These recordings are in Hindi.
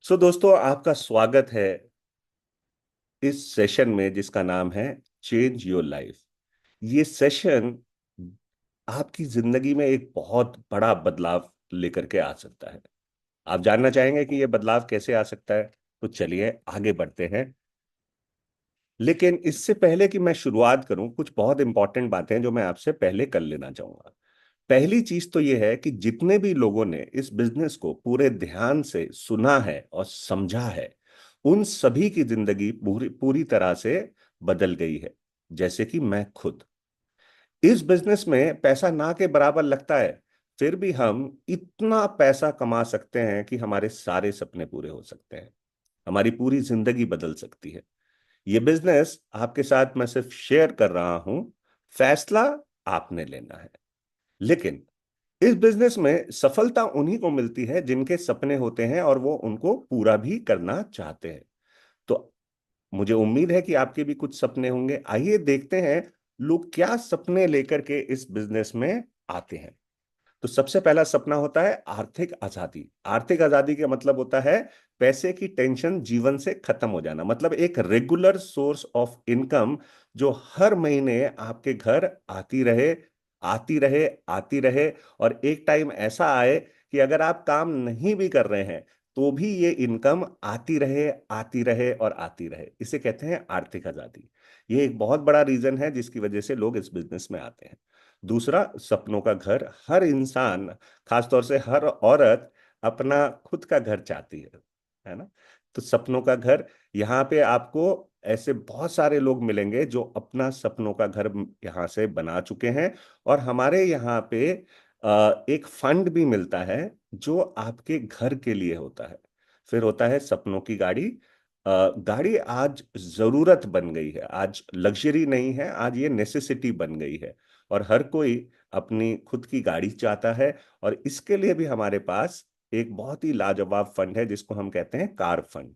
दोस्तों, आपका स्वागत है इस सेशन में जिसका नाम है चेंज योर लाइफ। ये सेशन आपकी जिंदगी में एक बहुत बड़ा बदलाव लेकर के आ सकता है। आप जानना चाहेंगे कि ये बदलाव कैसे आ सकता है? तो चलिए आगे बढ़ते हैं। लेकिन इससे पहले कि मैं शुरुआत करूं, कुछ बहुत इंपॉर्टेंट बातें हैं जो मैं आपसे पहले कर लेना चाहूंगा। पहली चीज तो यह है कि जितने भी लोगों ने इस बिजनेस को पूरे ध्यान से सुना है और समझा है, उन सभी की जिंदगी पूरी पूरी तरह से बदल गई है। जैसे कि मैं खुद। इस बिजनेस में पैसा ना के बराबर लगता है, फिर भी हम इतना पैसा कमा सकते हैं कि हमारे सारे सपने पूरे हो सकते हैं। हमारी पूरी जिंदगी बदल सकती है। ये बिजनेस आपके साथ मैं सिर्फ शेयर कर रहा हूं। फैसला आपने लेना है। लेकिन इस बिजनेस में सफलता उन्हीं को मिलती है जिनके सपने होते हैं और वो उनको पूरा भी करना चाहते हैं। तो मुझे उम्मीद है कि आपके भी कुछ सपने होंगे। आइए देखते हैं लोग क्या सपने लेकर के इस बिजनेस में आते हैं। तो सबसे पहला सपना होता है आर्थिक आजादी। आर्थिक आजादी का मतलब होता है पैसे की टेंशन जीवन से खत्म हो जाना, मतलब एक रेगुलर सोर्स ऑफ इनकम जो हर महीने आपके घर आती रहे, आती रहे, आती रहे। और एक टाइम ऐसा आए कि अगर आप काम नहीं भी कर रहे हैं तो भी ये इनकम आती रहे, आती रहे और आती रहे। इसे कहते हैं आर्थिक आजादी। ये एक बहुत बड़ा रीजन है जिसकी वजह से लोग इस बिजनेस में आते हैं। दूसरा, सपनों का घर। हर इंसान, खासतौर से हर औरत, अपना खुद का घर चाहती है ना? तो सपनों का घर, यहाँ पे आपको ऐसे बहुत सारे लोग मिलेंगे जो अपना सपनों का घर यहाँ से बना चुके हैं। और हमारे यहाँ पे एक फंड भी मिलता है जो आपके घर के लिए होता है। फिर होता है सपनों की गाड़ी। गाड़ी आज जरूरत बन गई है, आज लग्जरी नहीं है, आज ये नेसेसिटी बन गई है। और हर कोई अपनी खुद की गाड़ी चाहता है। और इसके लिए भी हमारे पास एक बहुत ही लाजवाब फंड है जिसको हम कहते हैं कार फंड।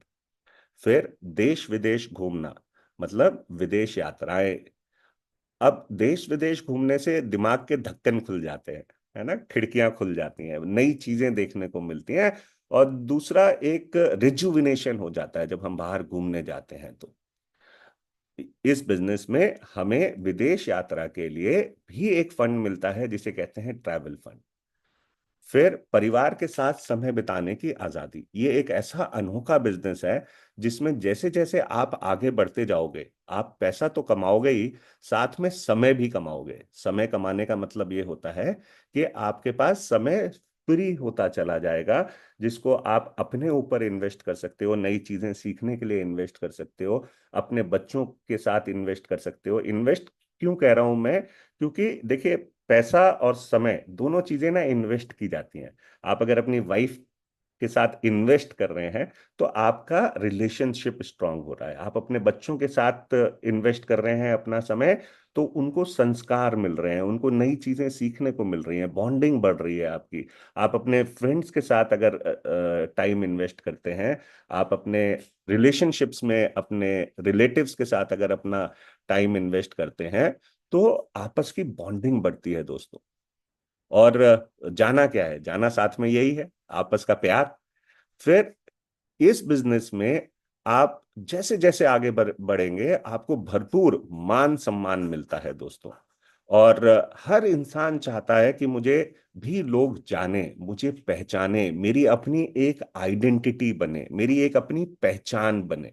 फिर देश विदेश घूमना, मतलब विदेश यात्राएं। अब देश विदेश घूमने से दिमाग के ढक्कन खुल जाते हैं, है ना? खिड़कियां खुल जाती हैं, नई चीजें देखने को मिलती हैं। और दूसरा, एक रिजुविनेशन हो जाता है जब हम बाहर घूमने जाते हैं। तो इस बिजनेस में हमें विदेश यात्रा के लिए भी एक फंड मिलता है जिसे कहते हैं ट्रैवल फंड। फिर परिवार के साथ समय बिताने की आजादी। ये एक ऐसा अनोखा बिजनेस है जिसमें जैसे जैसे आप आगे बढ़ते जाओगे, आप पैसा तो कमाओगे ही, साथ में समय भी कमाओगे। समय कमाने का मतलब ये होता है कि आपके पास समय फ्री होता चला जाएगा, जिसको आप अपने ऊपर इन्वेस्ट कर सकते हो, नई चीजें सीखने के लिए इन्वेस्ट कर सकते हो, अपने बच्चों के साथ इन्वेस्ट कर सकते हो। इन्वेस्ट क्यों कह रहा हूं मैं? क्योंकि देखिए, पैसा और समय दोनों चीजें ना इन्वेस्ट की जाती हैं। आप अगर अपनी वाइफ के साथ इन्वेस्ट कर रहे हैं तो आपका रिलेशनशिप स्ट्रांग हो रहा है। आप अपने बच्चों के साथ इन्वेस्ट कर रहे हैं अपना समय, तो उनको संस्कार मिल रहे हैं, उनको नई चीजें सीखने को मिल रही हैं, बॉन्डिंग बढ़ रही है आपकी। आप अपने फ्रेंड्स के साथ अगर टाइम इन्वेस्ट करते हैं, आप अपने रिलेशनशिप्स में अपने रिलेटिव्स के साथ अगर अपना टाइम इन्वेस्ट करते हैं, तो आपस की बॉन्डिंग बढ़ती है दोस्तों। और जाना क्या है? जाना साथ में यही है, आपस का प्यार। फिर इस बिजनेस में आप जैसे जैसे आगे बढ़ेंगे, आपको भरपूर मान सम्मान मिलता है दोस्तों। और हर इंसान चाहता है कि मुझे भी लोग जाने, मुझे पहचाने, मेरी अपनी एक आइडेंटिटी बने, मेरी एक अपनी पहचान बने।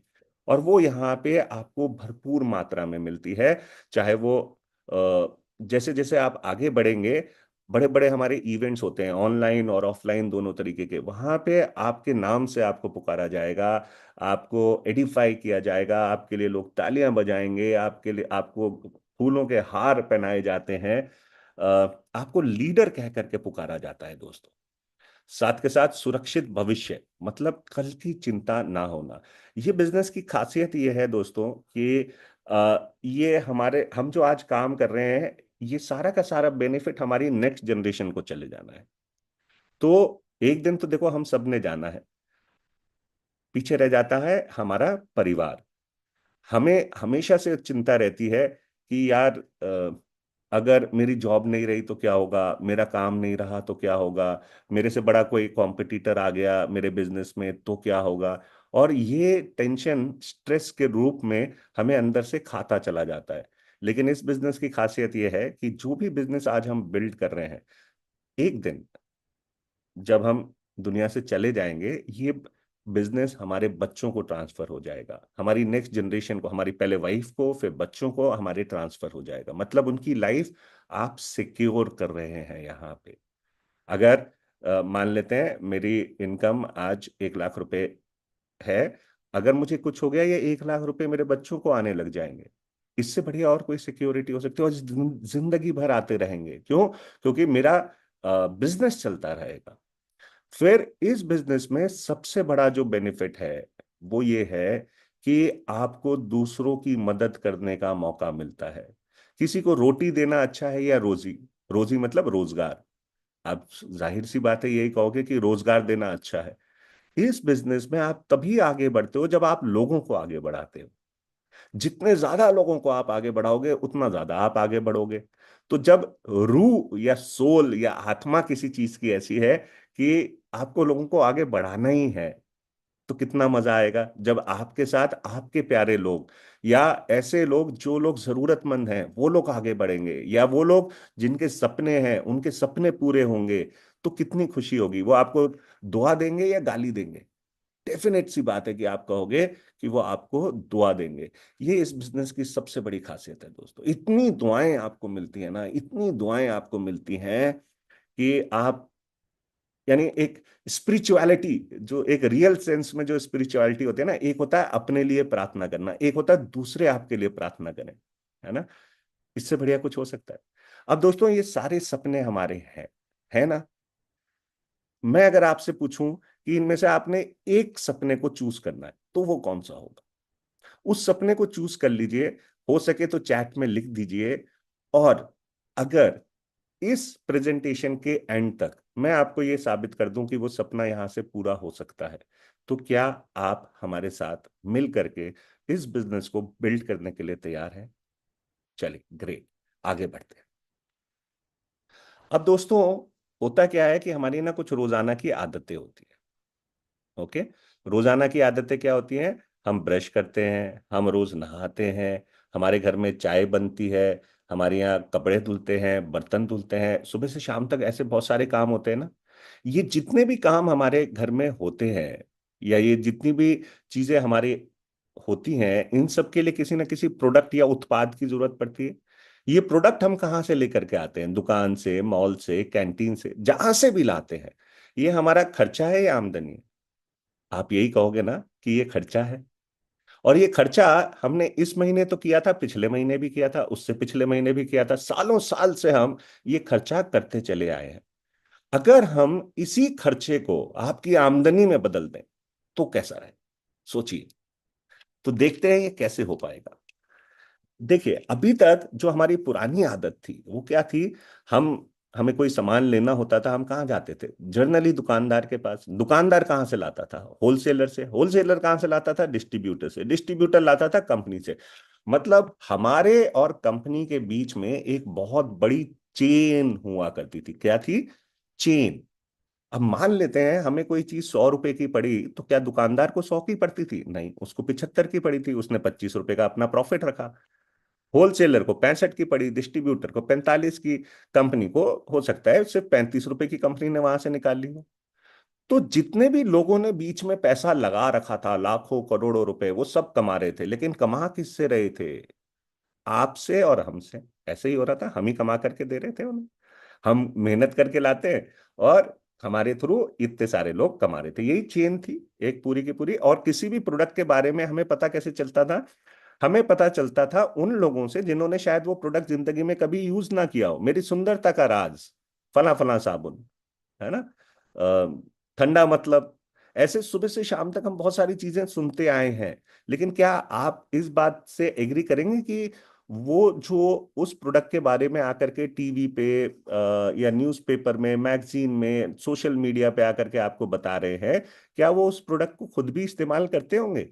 और वो यहाँ पे आपको भरपूर मात्रा में मिलती है। चाहे वो जैसे जैसे आप आगे बढ़ेंगे, बड़े बड़े हमारे इवेंट्स होते हैं, ऑनलाइन और ऑफलाइन दोनों तरीके के, वहां पे आपके नाम से आपको पुकारा जाएगा, आपको एडिफाई किया जाएगा, आपके लिए लोग तालियां बजाएंगे, आपके लिए आपको फूलों के हार पहनाए जाते हैं। अ, आपको लीडर कह करके पुकारा जाता है दोस्तों। साथ के साथ सुरक्षित भविष्य, मतलब कल की चिंता ना होना। ये बिजनेस की खासियत ये है दोस्तों कि ये हम जो आज काम कर रहे हैं, ये सारा का सारा बेनिफिट हमारी नेक्स्ट जनरेशन को चले जाना है। तो एक दिन तो देखो हम सब ने जाना है, पीछे रह जाता है हमारा परिवार। हमें हमेशा से चिंता रहती है कि यार अगर मेरी जॉब नहीं रही तो क्या होगा, मेरा काम नहीं रहा तो क्या होगा, मेरे से बड़ा कोई कॉम्पिटिटर आ गया मेरे बिजनेस में तो क्या होगा। और ये टेंशन स्ट्रेस के रूप में हमें अंदर से खाता चला जाता है। लेकिन इस बिजनेस की खासियत यह है कि जो भी बिजनेस आज हम बिल्ड कर रहे हैं, एक दिन जब हम दुनिया से चले जाएंगे, ये बिजनेस हमारे बच्चों को ट्रांसफर हो जाएगा, हमारी नेक्स्ट जनरेशन को, हमारी पहले वाइफ को फिर बच्चों को हमारे ट्रांसफर हो जाएगा। मतलब उनकी लाइफ आप सिक्योर कर रहे हैं यहाँ पे। अगर मान लेते हैं मेरी इनकम आज 1 लाख रुपए है, अगर मुझे कुछ हो गया, ये 1 लाख रुपए मेरे बच्चों को आने लग जाएंगे। इससे बढ़िया और कोई सिक्योरिटी हो सकती है? और जिंदगी भर आते रहेंगे। क्यों? क्योंकि मेरा बिजनेस चलता रहेगा। फिर इस बिजनेस में सबसे बड़ा जो बेनिफिट है वो ये है कि आपको दूसरों की मदद करने का मौका मिलता है। किसी को रोटी देना अच्छा है या रोजी? रोजी मतलब रोजगार। आप जाहिर सी बात है यही कहोगे कि रोजगार देना अच्छा है। इस बिजनेस में आप तभी आगे बढ़ते हो जब आप लोगों को आगे बढ़ाते हो। जितने ज्यादा लोगों को आप आगे बढ़ाओगे उतना ज्यादा आप आगे बढ़ोगे। तो जब रूह या सोल या आत्मा किसी चीज की ऐसी है कि आपको लोगों को आगे बढ़ाना ही है, तो कितना मजा आएगा जब आपके साथ आपके प्यारे लोग या ऐसे लोग जो लोग जरूरतमंद हैं वो लोग आगे बढ़ेंगे, या वो लोग जिनके सपने हैं उनके सपने पूरे होंगे। तो कितनी खुशी होगी। वो आपको दुआ देंगे या गाली देंगे? डेफिनेट सी बात है कि आप कहोगे कि वो आपको दुआ देंगे। ये इस बिजनेस की सबसे बड़ी खासियत है दोस्तों। इतनी दुआएं आपको मिलती है ना, इतनी दुआएं आपको मिलती हैं कि आप, यानी एक स्पिरिचुअलिटी, जो एक रियल सेंस में जो स्पिरिचुअलिटी होती है ना, एक होता है अपने लिए प्रार्थना करना, एक होता है दूसरे आपके लिए प्रार्थना करें, है ना? इससे बढ़िया कुछ हो सकता है? अब दोस्तों ये सारे सपने हमारे हैं, है ना? मैं अगर आपसे पूछूं कि इनमें से आपने एक सपने को चूज करना है तो वो कौन सा होगा? उस सपने को चूज कर लीजिए। हो सके तो चैट में लिख दीजिए। और अगर इस प्रेजेंटेशन के एंड तक मैं आपको ये साबित कर दूं कि वो सपना यहां से पूरा हो सकता है, तो क्या आप हमारे साथ मिल करके इस बिजनेस को बिल्ड करने के लिए तैयार हैं? चलिए, ग्रेट, आगे बढ़ते हैं। अब दोस्तों, होता क्या है कि हमारी ना कुछ रोजाना की आदतें होती है। ओके। रोजाना की आदतें क्या होती हैं? हम ब्रश करते हैं, हम रोज नहाते हैं, हमारे घर में चाय बनती है, हमारे यहाँ कपड़े धुलते हैं, बर्तन धुलते हैं, सुबह से शाम तक ऐसे बहुत सारे काम होते हैं ना। ये जितने भी काम हमारे घर में होते हैं, या ये जितनी भी चीजें हमारी होती हैं, इन सब के लिए किसी ना किसी प्रोडक्ट या उत्पाद की जरूरत पड़ती है। ये प्रोडक्ट हम कहाँ से लेकर के आते हैं? दुकान से, मॉल से, कैंटीन से, जहां से भी लाते हैं। ये हमारा खर्चा है या आमदनी है? आप यही कहोगे ना कि ये खर्चा है। और ये खर्चा हमने इस महीने तो किया था, पिछले महीने भी किया था, उससे पिछले महीने भी किया था, सालों साल से हम ये खर्चा करते चले आए हैं। अगर हम इसी खर्चे को आपकी आमदनी में बदल दें तो कैसा रहे? सोचिए। तो देखते हैं ये कैसे हो पाएगा। देखिए, अभी तक जो हमारी पुरानी आदत थी वो क्या थी? हम हमें कोई सामान लेना होता था, हम कहाँ जाते थे? जनरली दुकानदार के पास। दुकानदार कहाँ से लाता था? होलसेलर से। होलसेलर कहाँ से लाता था? डिस्ट्रीब्यूटर से। डिस्ट्रीब्यूटर लाता था कंपनी से। मतलब हमारे और कंपनी के बीच में एक बहुत बड़ी चेन हुआ करती थी। क्या थी? चेन। अब मान लेते हैं हमें कोई चीज 100 रुपए की पड़ी, तो क्या दुकानदार को 100 की पड़ती थी? नहीं, उसको 75 की पड़ी थी, उसने 25 रुपए का अपना प्रॉफिट रखा। होलसेलर को 65 की पड़ी, डिस्ट्रीब्यूटर को 45 की, कंपनी को हो सकता है सिर्फ 35 रुपए की कंपनी ने वहां से निकाल ली हो। तो जितने भी लोगों ने बीच में पैसा लगा रखा था, लाखों करोड़ों रुपए, वो सब कमा रहे थे। लेकिन कमा किससे रहे थे? आपसे और हमसे। ऐसे ही हो रहा था, हम ही कमा करके दे रहे थे उन्हें। हम मेहनत करके लाते हैं और हमारे थ्रू इतने सारे लोग कमा रहे थे। यही चेन थी एक पूरी की पूरी। और किसी भी प्रोडक्ट के बारे में हमें पता कैसे चलता था? हमें पता चलता था उन लोगों से जिन्होंने शायद वो प्रोडक्ट जिंदगी में कभी यूज ना किया हो। मेरी सुंदरता का राज, फला फला साबुन, है ना? ठंडा मतलब, ऐसे सुबह से शाम तक हम बहुत सारी चीजें सुनते आए हैं। लेकिन क्या आप इस बात से एग्री करेंगे कि वो जो उस प्रोडक्ट के बारे में आकर के टीवी पे या न्यूज़पेपर में, मैगजीन में, सोशल मीडिया पे आकर के आपको बता रहे हैं, क्या वो उस प्रोडक्ट को खुद भी इस्तेमाल करते होंगे?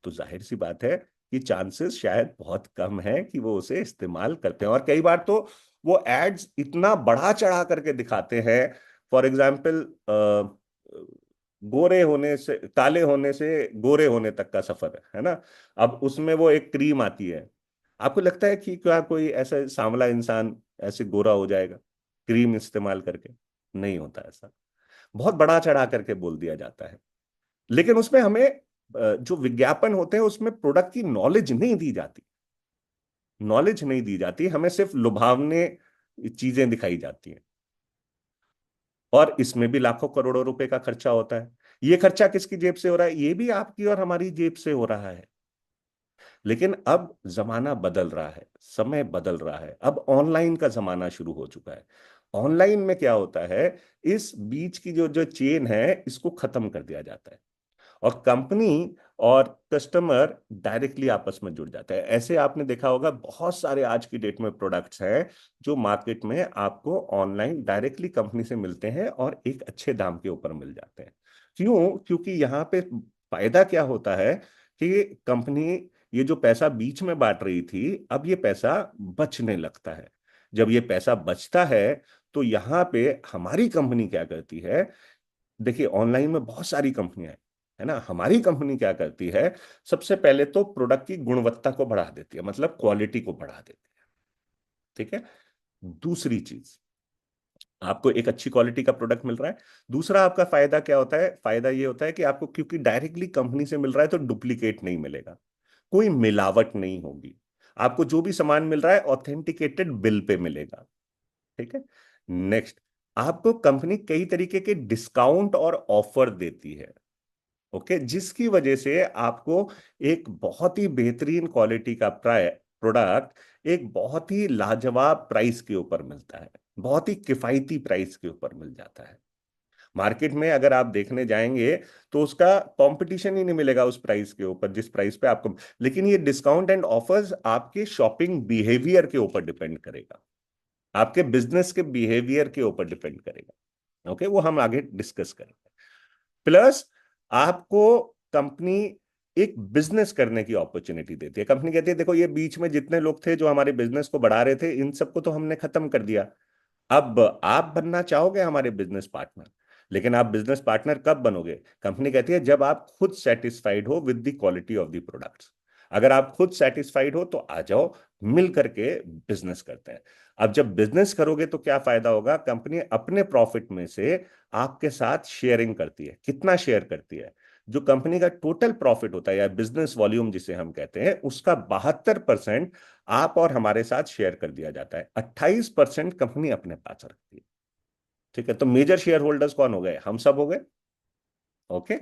तो जाहिर सी बात है कि चांसेस शायद बहुत कम है कि वो उसे इस्तेमाल करते हैं। और कई बार तो वो एड्स इतना बढ़ा चढ़ा करके दिखाते हैं। फॉर एग्जाम्पल, गोरे होने से, काले होने से गोरे होने तक का सफर है ना। अब उसमें वो एक क्रीम आती है, आपको लगता है कि क्या कोई ऐसा सांवला इंसान ऐसे गोरा हो जाएगा क्रीम इस्तेमाल करके? नहीं होता ऐसा। बहुत बड़ा चढ़ा करके बोल दिया जाता है, लेकिन उसमें हमें जो विज्ञापन होते हैं उसमें प्रोडक्ट की नॉलेज नहीं दी जाती। नॉलेज नहीं दी जाती, हमें सिर्फ लुभावने चीजें दिखाई जाती हैं। और इसमें भी लाखों करोड़ों रुपए का खर्चा होता है। ये खर्चा किसकी जेब से हो रहा है? ये भी आपकी और हमारी जेब से हो रहा है। लेकिन अब जमाना बदल रहा है, समय बदल रहा है, अब ऑनलाइन का जमाना शुरू हो चुका है। ऑनलाइन में क्या होता है, इस बीच की जो जो चेन है इसको खत्म कर दिया जाता है, और कंपनी और कस्टमर डायरेक्टली आपस में जुड़ जाते हैं। ऐसे आपने देखा होगा बहुत सारे आज की डेट में प्रोडक्ट्स हैं जो मार्केट में आपको ऑनलाइन डायरेक्टली कंपनी से मिलते हैं और एक अच्छे दाम के ऊपर मिल जाते हैं। क्यों? क्योंकि यहाँ पे फायदा क्या होता है कि कंपनी ये जो पैसा बीच में बांट रही थी, अब ये पैसा बचने लगता है। जब ये पैसा बचता है तो यहाँ पे हमारी कंपनी क्या करती है, देखिए ऑनलाइन में बहुत सारी कंपनियां हैं, है ना। हमारी कंपनी क्या करती है, सबसे पहले तो प्रोडक्ट की गुणवत्ता को बढ़ा देती है, मतलब क्वालिटी को बढ़ा देती है। ठीक है। दूसरी चीज, आपको एक अच्छी क्वालिटी का प्रोडक्ट मिल रहा है। दूसरा आपका फायदा क्या होता है? फायदा ये होता है कि आपको, क्योंकि डायरेक्टली कंपनी से मिल रहा है, तो डुप्लीकेट नहीं मिलेगा, कोई मिलावट नहीं होगी। आपको जो भी सामान मिल रहा है ऑथेंटिकेटेड बिल पे मिलेगा। ठीक है। नेक्स्ट, आपको कंपनी कई तरीके के डिस्काउंट और ऑफर देती है। ओके, जिसकी वजह से आपको एक बहुत ही बेहतरीन क्वालिटी का प्रोडक्ट एक बहुत ही लाजवाब प्राइस के ऊपर मिलता है, बहुत ही किफायती प्राइस के ऊपर मिल जाता है। मार्केट में अगर आप देखने जाएंगे तो उसका कंपटीशन ही नहीं मिलेगा उस प्राइस के ऊपर जिस प्राइस पे आपको। लेकिन ये डिस्काउंट एंड ऑफर्स आपके शॉपिंग बिहेवियर के ऊपर डिपेंड करेगा, आपके बिजनेस के बिहेवियर के ऊपर डिपेंड करेगा। ओके, वो हम आगे डिस्कस करेंगे। प्लस आपको कंपनी एक बिजनेस करने की अपॉर्चुनिटी देती है। कंपनी कहती है देखो, ये बीच में जितने लोग थे जो हमारे बिजनेस को बढ़ा रहे थे, इन सबको तो हमने खत्म कर दिया। अब आप बनना चाहोगे हमारे बिजनेस पार्टनर, लेकिन आप बिजनेस पार्टनर कब बनोगे? कंपनी कहती है जब आप खुद सेटिस्फाइड हो with the quality of the products. अगर आप खुद सेटिस्फाइड हो तो आ जाओ, मिल करके बिजनेस करते हैं। अब जब बिजनेस करोगे तो क्या फायदा होगा? कंपनी अपने प्रॉफिट में से आपके साथ शेयरिंग करती है। कितना शेयर करती है? जो कंपनी का टोटल प्रॉफिट होता है या बिजनेस वॉल्यूम जिसे हम कहते हैं, उसका 72% आप और हमारे साथ शेयर कर दिया जाता है। 28% कंपनी अपने पास रखती है। ठीक है, तो मेजर शेयर होल्डर्स कौन हो गए? हम सब हो गए। ओके।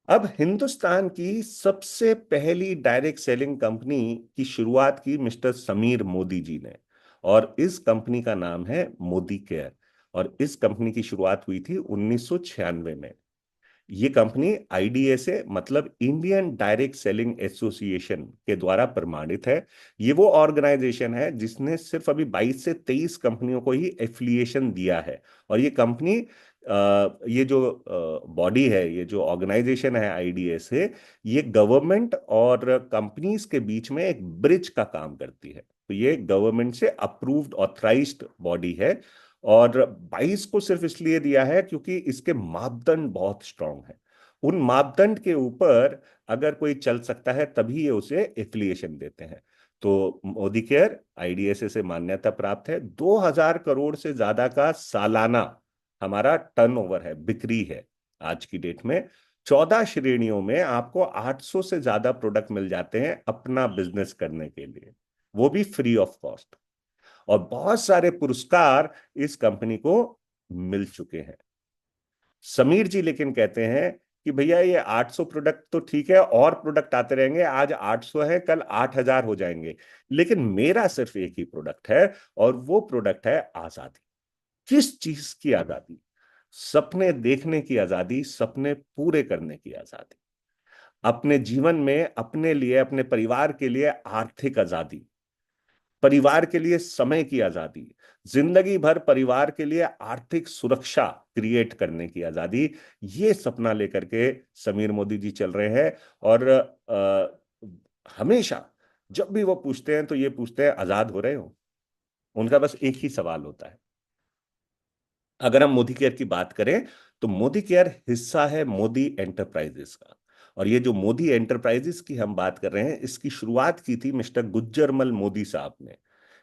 अब हिंदुस्तान की सबसे पहली डायरेक्ट सेलिंग कंपनी की शुरुआत की मिस्टर समीर मोदी जी ने, और इस कंपनी का नाम है मोदी केयर। और इस कंपनी की शुरुआत हुई थी 1996 में। ये कंपनी आईडीएसए मतलब इंडियन डायरेक्ट सेलिंग एसोसिएशन के द्वारा प्रमाणित है। ये वो ऑर्गेनाइजेशन है जिसने सिर्फ अभी 22 से 23 कंपनियों को ही एफिलिएशन दिया है। और ये कंपनी, ये जो बॉडी है, ये जो ऑर्गेनाइजेशन है आईडीएसए, ये गवर्नमेंट और कंपनीज के बीच में एक ब्रिज का काम करती है। तो ये गवर्नमेंट से अप्रूव्ड ऑथराइज्ड बॉडी है। और 22 को सिर्फ इसलिए दिया है क्योंकि इसके मापदंड बहुत स्ट्रांग है। उन मापदंड के ऊपर अगर कोई चल सकता है तभी ये उसे एफिलिएशन देते हैं। तो मोदी केयर आईडीएसए से मान्यता प्राप्त है। 2000 करोड़ से ज्यादा का सालाना हमारा टर्नओवर है, बिक्री है। आज की डेट में 14 श्रेणियों में आपको 800 से ज्यादा प्रोडक्ट मिल जाते हैं अपना बिजनेस करने के लिए, वो भी फ्री ऑफ कॉस्ट। और बहुत सारे पुरस्कार इस कंपनी को मिल चुके हैं। समीर जी लेकिन कहते हैं कि भैया ये 800 प्रोडक्ट तो ठीक है, और प्रोडक्ट आते रहेंगे, आज 800 है कल 8000 हो जाएंगे, लेकिन मेरा सिर्फ एक ही प्रोडक्ट है, और वो प्रोडक्ट है आजादी। किस चीज की आजादी? सपने देखने की आजादी, सपने पूरे करने की आजादी, अपने जीवन में अपने लिए, अपने परिवार के लिए आर्थिक आजादी। परिवार के लिए समय की आजादी, जिंदगी भर परिवार के लिए आर्थिक सुरक्षा क्रिएट करने की आजादी, ये सपना लेकर के समीर मोदी जी चल रहे हैं। और हमेशा जब भी वो पूछते हैं तो ये पूछते हैं, आजाद हो रहे हो? उनका बस एक ही सवाल होता है। अगर हम मोदी केयर की बात करें तो मोदी केयर हिस्सा है मोदी एंटरप्राइजेस का। और ये जो मोदी एंटरप्राइजेस की हम बात कर रहे हैं, इसकी शुरुआत की थी मिस्टर गुज्जरमल मोदी साहब ने।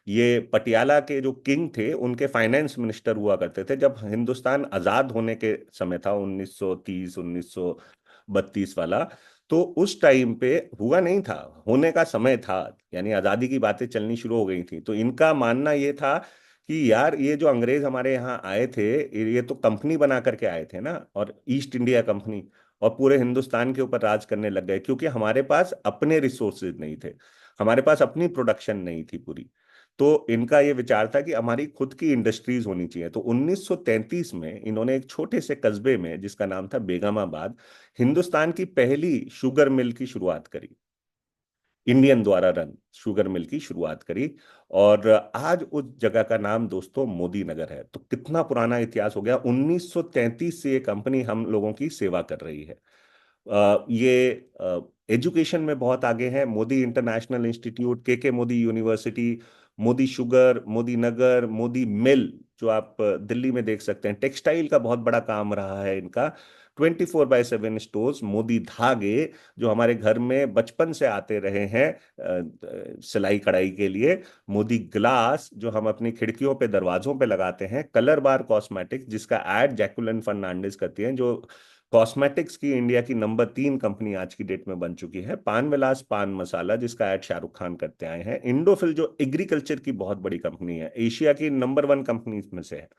ये पटियाला के जो किंग थे, उनके फाइनेंस मिनिस्टर हुआ करते थे जब हिंदुस्तान आजाद होने के समय था, 1930 1932 वाला। तो उस टाइम पे हुआ नहीं था, होने का समय था, यानी आजादी की बातें चलनी शुरू हो गई थी। तो इनका मानना ये था कि यार ये जो अंग्रेज हमारे यहाँ आए थे, ये तो कंपनी बना करके आए थे ना, और ईस्ट इंडिया कंपनी, और पूरे हिंदुस्तान के ऊपर राज करने लग गए, क्योंकि हमारे पास अपने रिसोर्सेज नहीं थे, हमारे पास अपनी प्रोडक्शन नहीं थी पूरी। तो इनका ये विचार था कि हमारी खुद की इंडस्ट्रीज होनी चाहिए। तो 1933 में इन्होंने एक छोटे से कस्बे में, जिसका नाम था बेगमाबाद, हिंदुस्तान की पहली शुगर मिल की शुरुआत करी, इंडियन द्वारा रन शुगर मिल की शुरुआत करी। और आज उस जगह का नाम दोस्तों मोदी नगर है। तो कितना पुराना इतिहास हो गया, 1933 से ये कंपनी हम लोगों की सेवा कर रही है। ये एजुकेशन में बहुत आगे है। मोदी इंटरनेशनल इंस्टीट्यूट, के मोदी यूनिवर्सिटी, मोदी शुगर, मोदी नगर, मोदी मिल, जो आप दिल्ली में देख सकते हैं। टेक्सटाइल का बहुत बड़ा काम रहा है इनका। 24/7 स्टोर्स, मोदी धागे, जो हमारे घर में बचपन से आते रहे हैं सिलाई कढ़ाई के लिए। मोदी ग्लास, जो हम अपनी खिड़कियों पे दरवाजों पे लगाते हैं। कलर बार कॉस्मेटिक्स, जिसका एड जैकुलिन फर्नांडिस करती हैं, जो कॉस्मेटिक्स की इंडिया की नंबर 3 कंपनी आज की डेट में बन चुकी है। पान विलास पान मसाला, जिसका ऐड शाहरुख खान करते आए हैं। इंडोफिल, जो एग्रीकल्चर की बहुत बड़ी कंपनी है, एशिया की नंबर 1 कंपनी में से है।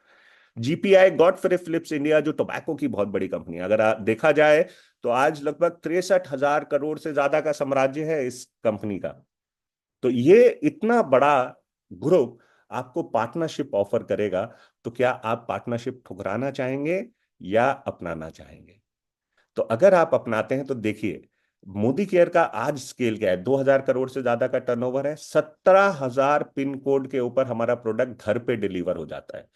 जीपीआई, गॉडफ्रे फिलिप्स इंडिया, जो टोबैको की बहुत बड़ी कंपनी है। अगर देखा जाए तो आज लगभग 63,000 करोड़ से ज्यादा का साम्राज्य है इस कंपनी का। तो ये इतना बड़ा ग्रुप आपको पार्टनरशिप ऑफर करेगा, तो क्या आप पार्टनरशिप ठुकराना चाहेंगे या अपनाना चाहेंगे? तो अगर आप अपनाते हैं तो देखिए, मोदी केयर का आज स्केल क्या है। 2,000 करोड़ से ज्यादा का टर्नओवर है। 17,000 पिन कोड के ऊपर हमारा प्रोडक्ट घर पे डिलीवर हो जाता है।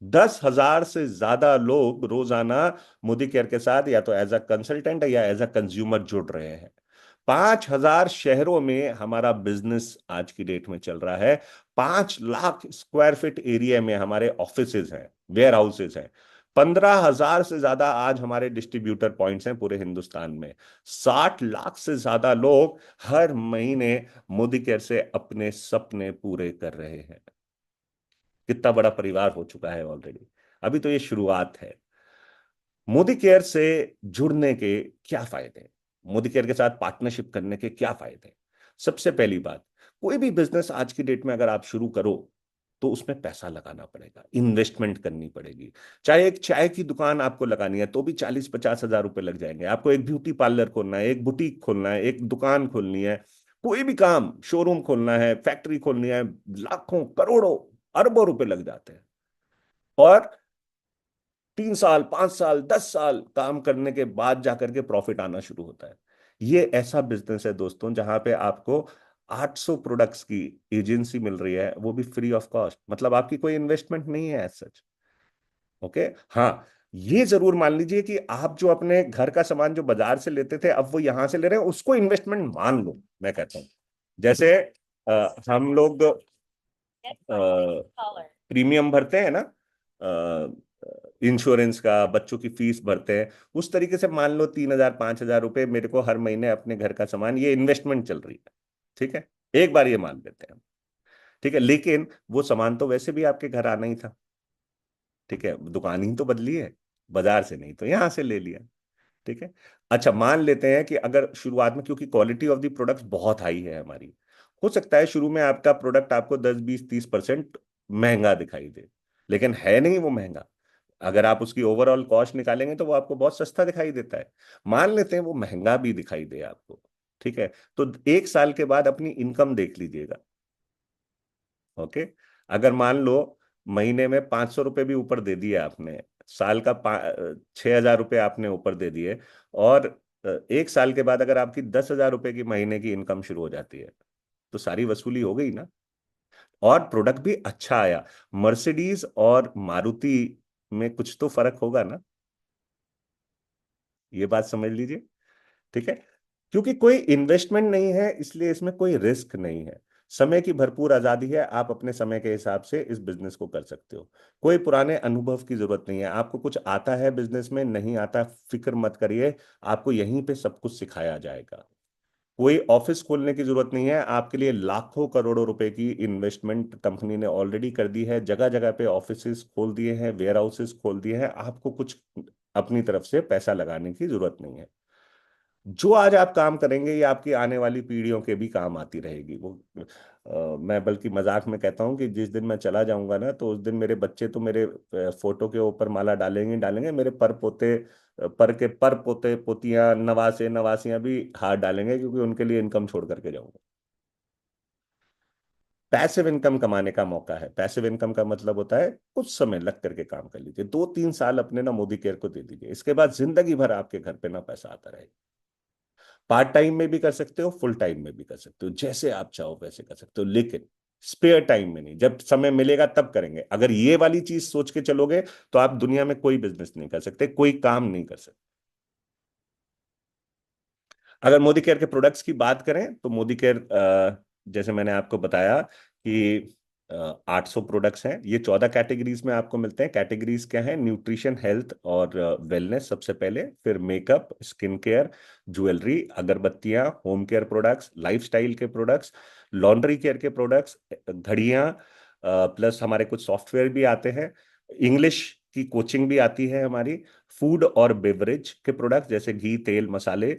10,000 से ज्यादा लोग रोजाना मोदी केयर के साथ या तो एज अ कंसल्टेंट या एज अ कंज्यूमर जुड़ रहे हैं। 5,000 शहरों में हमारा बिजनेस आज की डेट में चल रहा है। 5 लाख स्क्वायर फीट एरिया में हमारे ऑफिसेज हैं, वेयर हाउसेज हैं। 15,000 से ज्यादा आज हमारे डिस्ट्रीब्यूटर पॉइंट्स हैं पूरे हिंदुस्तान में। 60 लाख से ज्यादा लोग हर महीने मोदी केयर से अपने सपने पूरे कर रहे हैं। कितना बड़ा परिवार हो चुका है ऑलरेडी। अभी तो ये शुरुआत है। मोदी केयर से जुड़ने के क्या फायदे हैं, मोदी केयर के साथ पार्टनरशिप करने के क्या फायदे हैं? सबसे पहली बात, कोई भी बिजनेस आज की डेट में अगर आप शुरू करो तो उसमें पैसा लगाना पड़ेगा, इन्वेस्टमेंट करनी पड़ेगी। चाहे एक चाय की दुकान आपको लगानी है तो भी 40-50 हजार रुपए लग जाएंगे। आपको एक ब्यूटी पार्लर खोलना है, एक बुटीक खोलना है, एक दुकान खोलनी है, कोई भी काम, शोरूम खोलना है, फैक्ट्री खोलनी है, लाखों करोड़ों अरबों रुपए लग जाते हैं। और 3 साल, 5 साल, 10 साल काम करने के बाद जाकर के प्रॉफिट आना शुरू होता है। ये ऐसा बिजनेस है दोस्तों जहां पे आपको 800 प्रोडक्ट्स की एजेंसी मिल रही है, वो भी फ्री ऑफ कॉस्ट। मतलब आपकी कोई इन्वेस्टमेंट नहीं है एज सच। ओके। हाँ, ये जरूर मान लीजिए कि आप जो अपने घर का सामान जो बाजार से लेते थे, अब वो यहां से ले रहे हैं, उसको इन्वेस्टमेंट मान लो, मैं कहता हूं। जैसे हम लोग प्रीमियम भरते हैं ना, इंश्योरेंस का, बच्चों की फीस भरते हैं, उस तरीके से मान लो 3,000 5,000 रुपए मेरे को हर महीने अपने घर का सामान, ये इन्वेस्टमेंट चल रही है। ठीक है, एक बार ये मान लेते हैं। ठीक है, लेकिन वो सामान तो वैसे भी आपके घर आना ही था। ठीक है, दुकान ही तो बदली है, बाजार से नहीं तो यहां से ले लिया। ठीक है। अच्छा, मान लेते हैं कि अगर शुरुआत में, क्योंकि क्वालिटी ऑफ द प्रोडक्ट्स बहुत हाई है हमारी, हो सकता है शुरू में आपका प्रोडक्ट आपको 10 20 30% महंगा दिखाई दे, लेकिन है नहीं वो महंगा। अगर आप उसकी ओवरऑल कॉस्ट निकालेंगे तो वो आपको बहुत सस्ता दिखाई देता है। मान लेते हैं वो महंगा भी दिखाई दे आपको। ठीक है, तो 1 साल के बाद अपनी इनकम देख लीजिएगा। ओके। अगर मान लो महीने में 500 रुपये भी ऊपर दे दिए आपने, साल का 6,000 रुपये आपने ऊपर दे दिए, और 1 साल के बाद अगर आपकी 10,000 रुपये की महीने की इनकम शुरू हो जाती है, तो सारी वसूली हो गई ना। और प्रोडक्ट भी अच्छा आया। मर्सिडीज और मारुति में कुछ तो फर्क होगा ना, ये बात समझ लीजिए। ठीक है। क्योंकि कोई इन्वेस्टमेंट नहीं है, इसलिए इसमें कोई रिस्क नहीं है। समय की भरपूर आजादी है, आप अपने समय के हिसाब से इस बिजनेस को कर सकते हो। कोई पुराने अनुभव की जरूरत नहीं है। आपको कुछ आता है बिजनेस में, नहीं आता, फिक्र मत करिए, आपको यहीं पे सब कुछ सिखाया जाएगा। कोई ऑफिस खोलने की जरूरत नहीं है, आपके लिए लाखों करोड़ों रुपए की इन्वेस्टमेंट कंपनी ने ऑलरेडी कर दी है, जगह जगह पे ऑफिसेस खोल दिए हैं, वेयर हाउसेस खोल दिए हैं, आपको कुछ अपनी तरफ से पैसा लगाने की जरूरत नहीं है। जो आज आप काम करेंगे ये आपकी आने वाली पीढ़ियों के भी काम आती रहेगी वो। मैं बल्कि मजाक में कहता हूँ कि जिस दिन मैं चला जाऊंगा ना, तो उस दिन मेरे बच्चे तो मेरे फोटो के ऊपर माला डालेंगे डालेंगे, मेरे पर पोते पर के पर पोते पोतियां नवासे नवासियां भी हाथ डालेंगे, क्योंकि उनके लिए इनकम छोड़ करके जाऊंगा। पैसिव इनकम कमाने का मौका है। पैसिव इनकम का मतलब होता है कुछ समय लग करके काम कर लीजिए, 2-3 साल अपने ना मोदी केयर को दे दीजिए, इसके बाद जिंदगी भर आपके घर पे ना पैसा आता रहेगा। पार्ट टाइम में भी कर सकते हो, फुल टाइम में भी कर सकते हो, जैसे आप चाहो वैसे कर सकते हो, लेकिन स्पेयर टाइम में नहीं। जब समय मिलेगा तब करेंगे। अगर ये वाली चीज सोच के चलोगे तो आप दुनिया में कोई बिजनेस नहीं कर सकते, कोई काम नहीं कर सकते। अगर मोदी केयर के प्रोडक्ट्स की बात करें तो मोदी केयर, जैसे मैंने आपको बताया कि 800 प्रोडक्ट्स हैं। ये 14 कैटेगरीज में आपको मिलते हैं। कैटेगरीज क्या है? न्यूट्रिशन, हेल्थ और वेलनेस सबसे पहले, फिर मेकअप, स्किन केयर, ज्वेलरी, अगरबत्तियां, होम केयर प्रोडक्ट्स, लाइफस्टाइल के प्रोडक्ट्स, लॉन्ड्री केयर के प्रोडक्ट्स, घड़ियां, प्लस हमारे कुछ सॉफ्टवेयर भी आते हैं। इंग्लिश की कोचिंग भी आती है हमारी। फूड और बेवरेज के प्रोडक्ट्स जैसे घी, तेल, मसाले,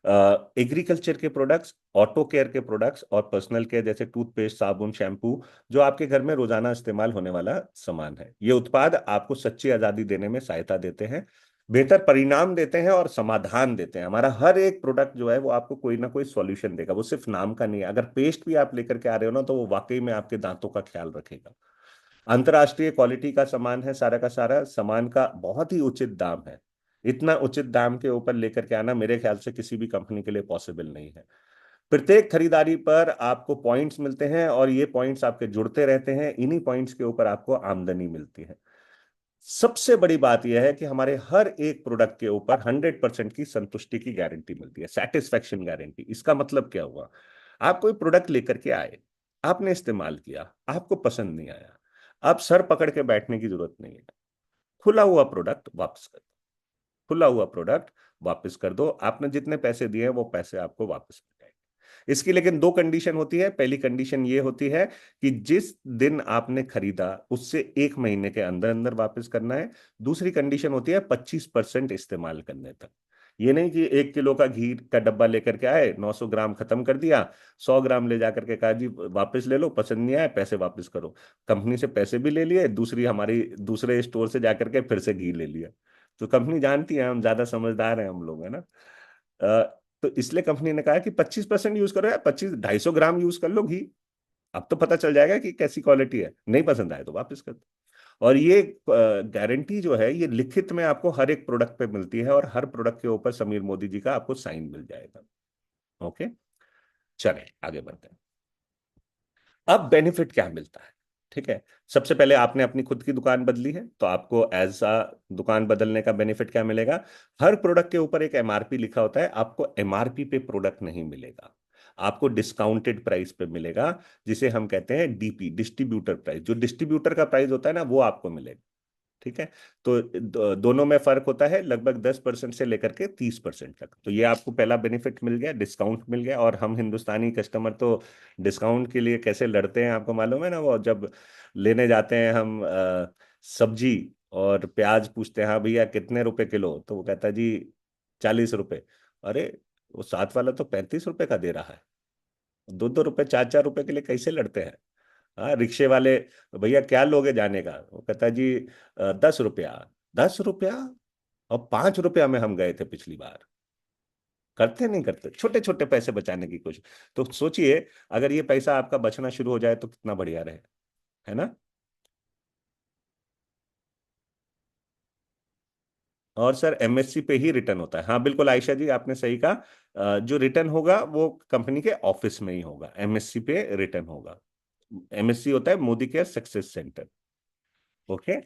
एग्रीकल्चर के प्रोडक्ट्स, ऑटो केयर के प्रोडक्ट्स और पर्सनल केयर जैसे टूथपेस्ट, साबुन, शैम्पू, जो आपके घर में रोजाना इस्तेमाल होने वाला सामान है। ये उत्पाद आपको सच्ची आजादी देने में सहायता देते हैं, बेहतर परिणाम देते हैं और समाधान देते हैं। हमारा हर एक प्रोडक्ट जो है वो आपको कोई ना कोई सॉल्यूशन देगा, वो सिर्फ नाम का नहीं है। अगर पेस्ट भी आप लेकर के आ रहे हो ना, तो वो वाकई में आपके दांतों का ख्याल रखेगा। अंतर्राष्ट्रीय क्वालिटी का सामान है, सारा का सारा सामान का बहुत ही उचित दाम है। इतना उचित दाम के ऊपर लेकर के आना मेरे ख्याल से किसी भी कंपनी के लिए पॉसिबल नहीं है। प्रत्येक खरीदारी पर आपको पॉइंट्स मिलते हैं, और ये पॉइंट्स आपके जुड़ते रहते हैं, इन्हीं पॉइंट्स के ऊपर आपको आमदनी मिलती है। सबसे बड़ी बात यह है कि हमारे हर एक प्रोडक्ट के ऊपर 100% की संतुष्टि की गारंटी मिलती है, सेटिस्फैक्शन गारंटी। इसका मतलब क्या हुआ? आप कोई प्रोडक्ट लेकर के आए, आपने इस्तेमाल किया, आपको पसंद नहीं आया, आप सर पकड़ के बैठने की जरूरत नहीं है। खुला हुआ प्रोडक्ट वापस कर दो। खुला हुआ प्रोडक्ट वापस कर दो, आपने जितने पैसे दिए हैं वो पैसे आपको वापस मिल जाएंगे। इसकी लेकिन दो कंडीशन होती है। पहली कंडीशन ये होती है कि जिस दिन आपने खरीदा उससे 1 महीने के अंदर अंदर वापस करना है। दूसरी कंडीशन होती है 25% इस्तेमाल करने तक। ये नहीं कि 1 किलो का घी का डब्बा लेकर के आए, 900 ग्राम खत्म कर दिया, 100 ग्राम ले जाकर के कहा जी वापस ले लो, पसंद नहीं आया पैसे वापस करो। कंपनी से पैसे भी ले लिए, दूसरी हमारी दूसरे स्टोर से जाकर के फिर से घी ले लिया। तो कंपनी जानती है हम ज्यादा समझदार हैं, हम लोग, है ना। तो इसलिए कंपनी ने कहा कि 25% यूज करो, या 250 ग्राम यूज कर लो घी। अब तो पता चल जाएगा कि कैसी क्वालिटी है, नहीं पसंद आए तो वापस कर दो। और ये गारंटी जो है ये लिखित में आपको हर एक प्रोडक्ट पे मिलती है, और हर प्रोडक्ट के ऊपर समीर मोदी जी का आपको साइन मिल जाएगा। ओके, चलें आगे बढ़ते हैं। अब बेनिफिट क्या मिलता है? ठीक है। सबसे पहले आपने अपनी खुद की दुकान बदली है, तो आपको एज अ दुकान बदलने का बेनिफिट क्या मिलेगा? हर प्रोडक्ट के ऊपर एक एमआरपी लिखा होता है, आपको एमआरपी पे प्रोडक्ट नहीं मिलेगा, आपको डिस्काउंटेड प्राइस पे मिलेगा, जिसे हम कहते हैं डीपी, डिस्ट्रीब्यूटर प्राइस। जो डिस्ट्रीब्यूटर का प्राइस होता है ना, वो आपको मिलेगा। ठीक है। तो दोनों में फर्क होता है लगभग 10% से लेकर के 30% तक। तो ये आपको पहला बेनिफिट मिल गया, डिस्काउंट मिल गया। और हम हिंदुस्तानी कस्टमर तो डिस्काउंट के लिए कैसे लड़ते हैं, आपको मालूम है ना। वो जब लेने जाते हैं हम सब्जी और प्याज, पूछते हैं हाँ भैया कितने रुपए किलो, तो वो कहता है जी 40 रुपए। अरे वो साथ वाला तो 35 रुपए का दे रहा है। 2-2 रुपए, 4-4 रुपए के लिए कैसे लड़ते हैं? हाँ, रिक्शे वाले, भैया क्या लोगे जाने का? वो कहता है जी 10 रुपया। 10 रुपया? और 5 रुपया में हम गए थे पिछली बार। करते नहीं करते, छोटे छोटे पैसे बचाने की कोशिश। तो सोचिए, अगर ये पैसा आपका बचना शुरू हो जाए तो कितना बढ़िया रहे, है ना। और सर एमएससी पे ही रिटर्न होता है। हाँ बिल्कुल आयशा जी, आपने सही कहा। जो रिटर्न होगा वो कंपनी के ऑफिस में ही होगा, एमएससी पे रिटर्न होगा। MSC होता है Modi care success centre. Okay.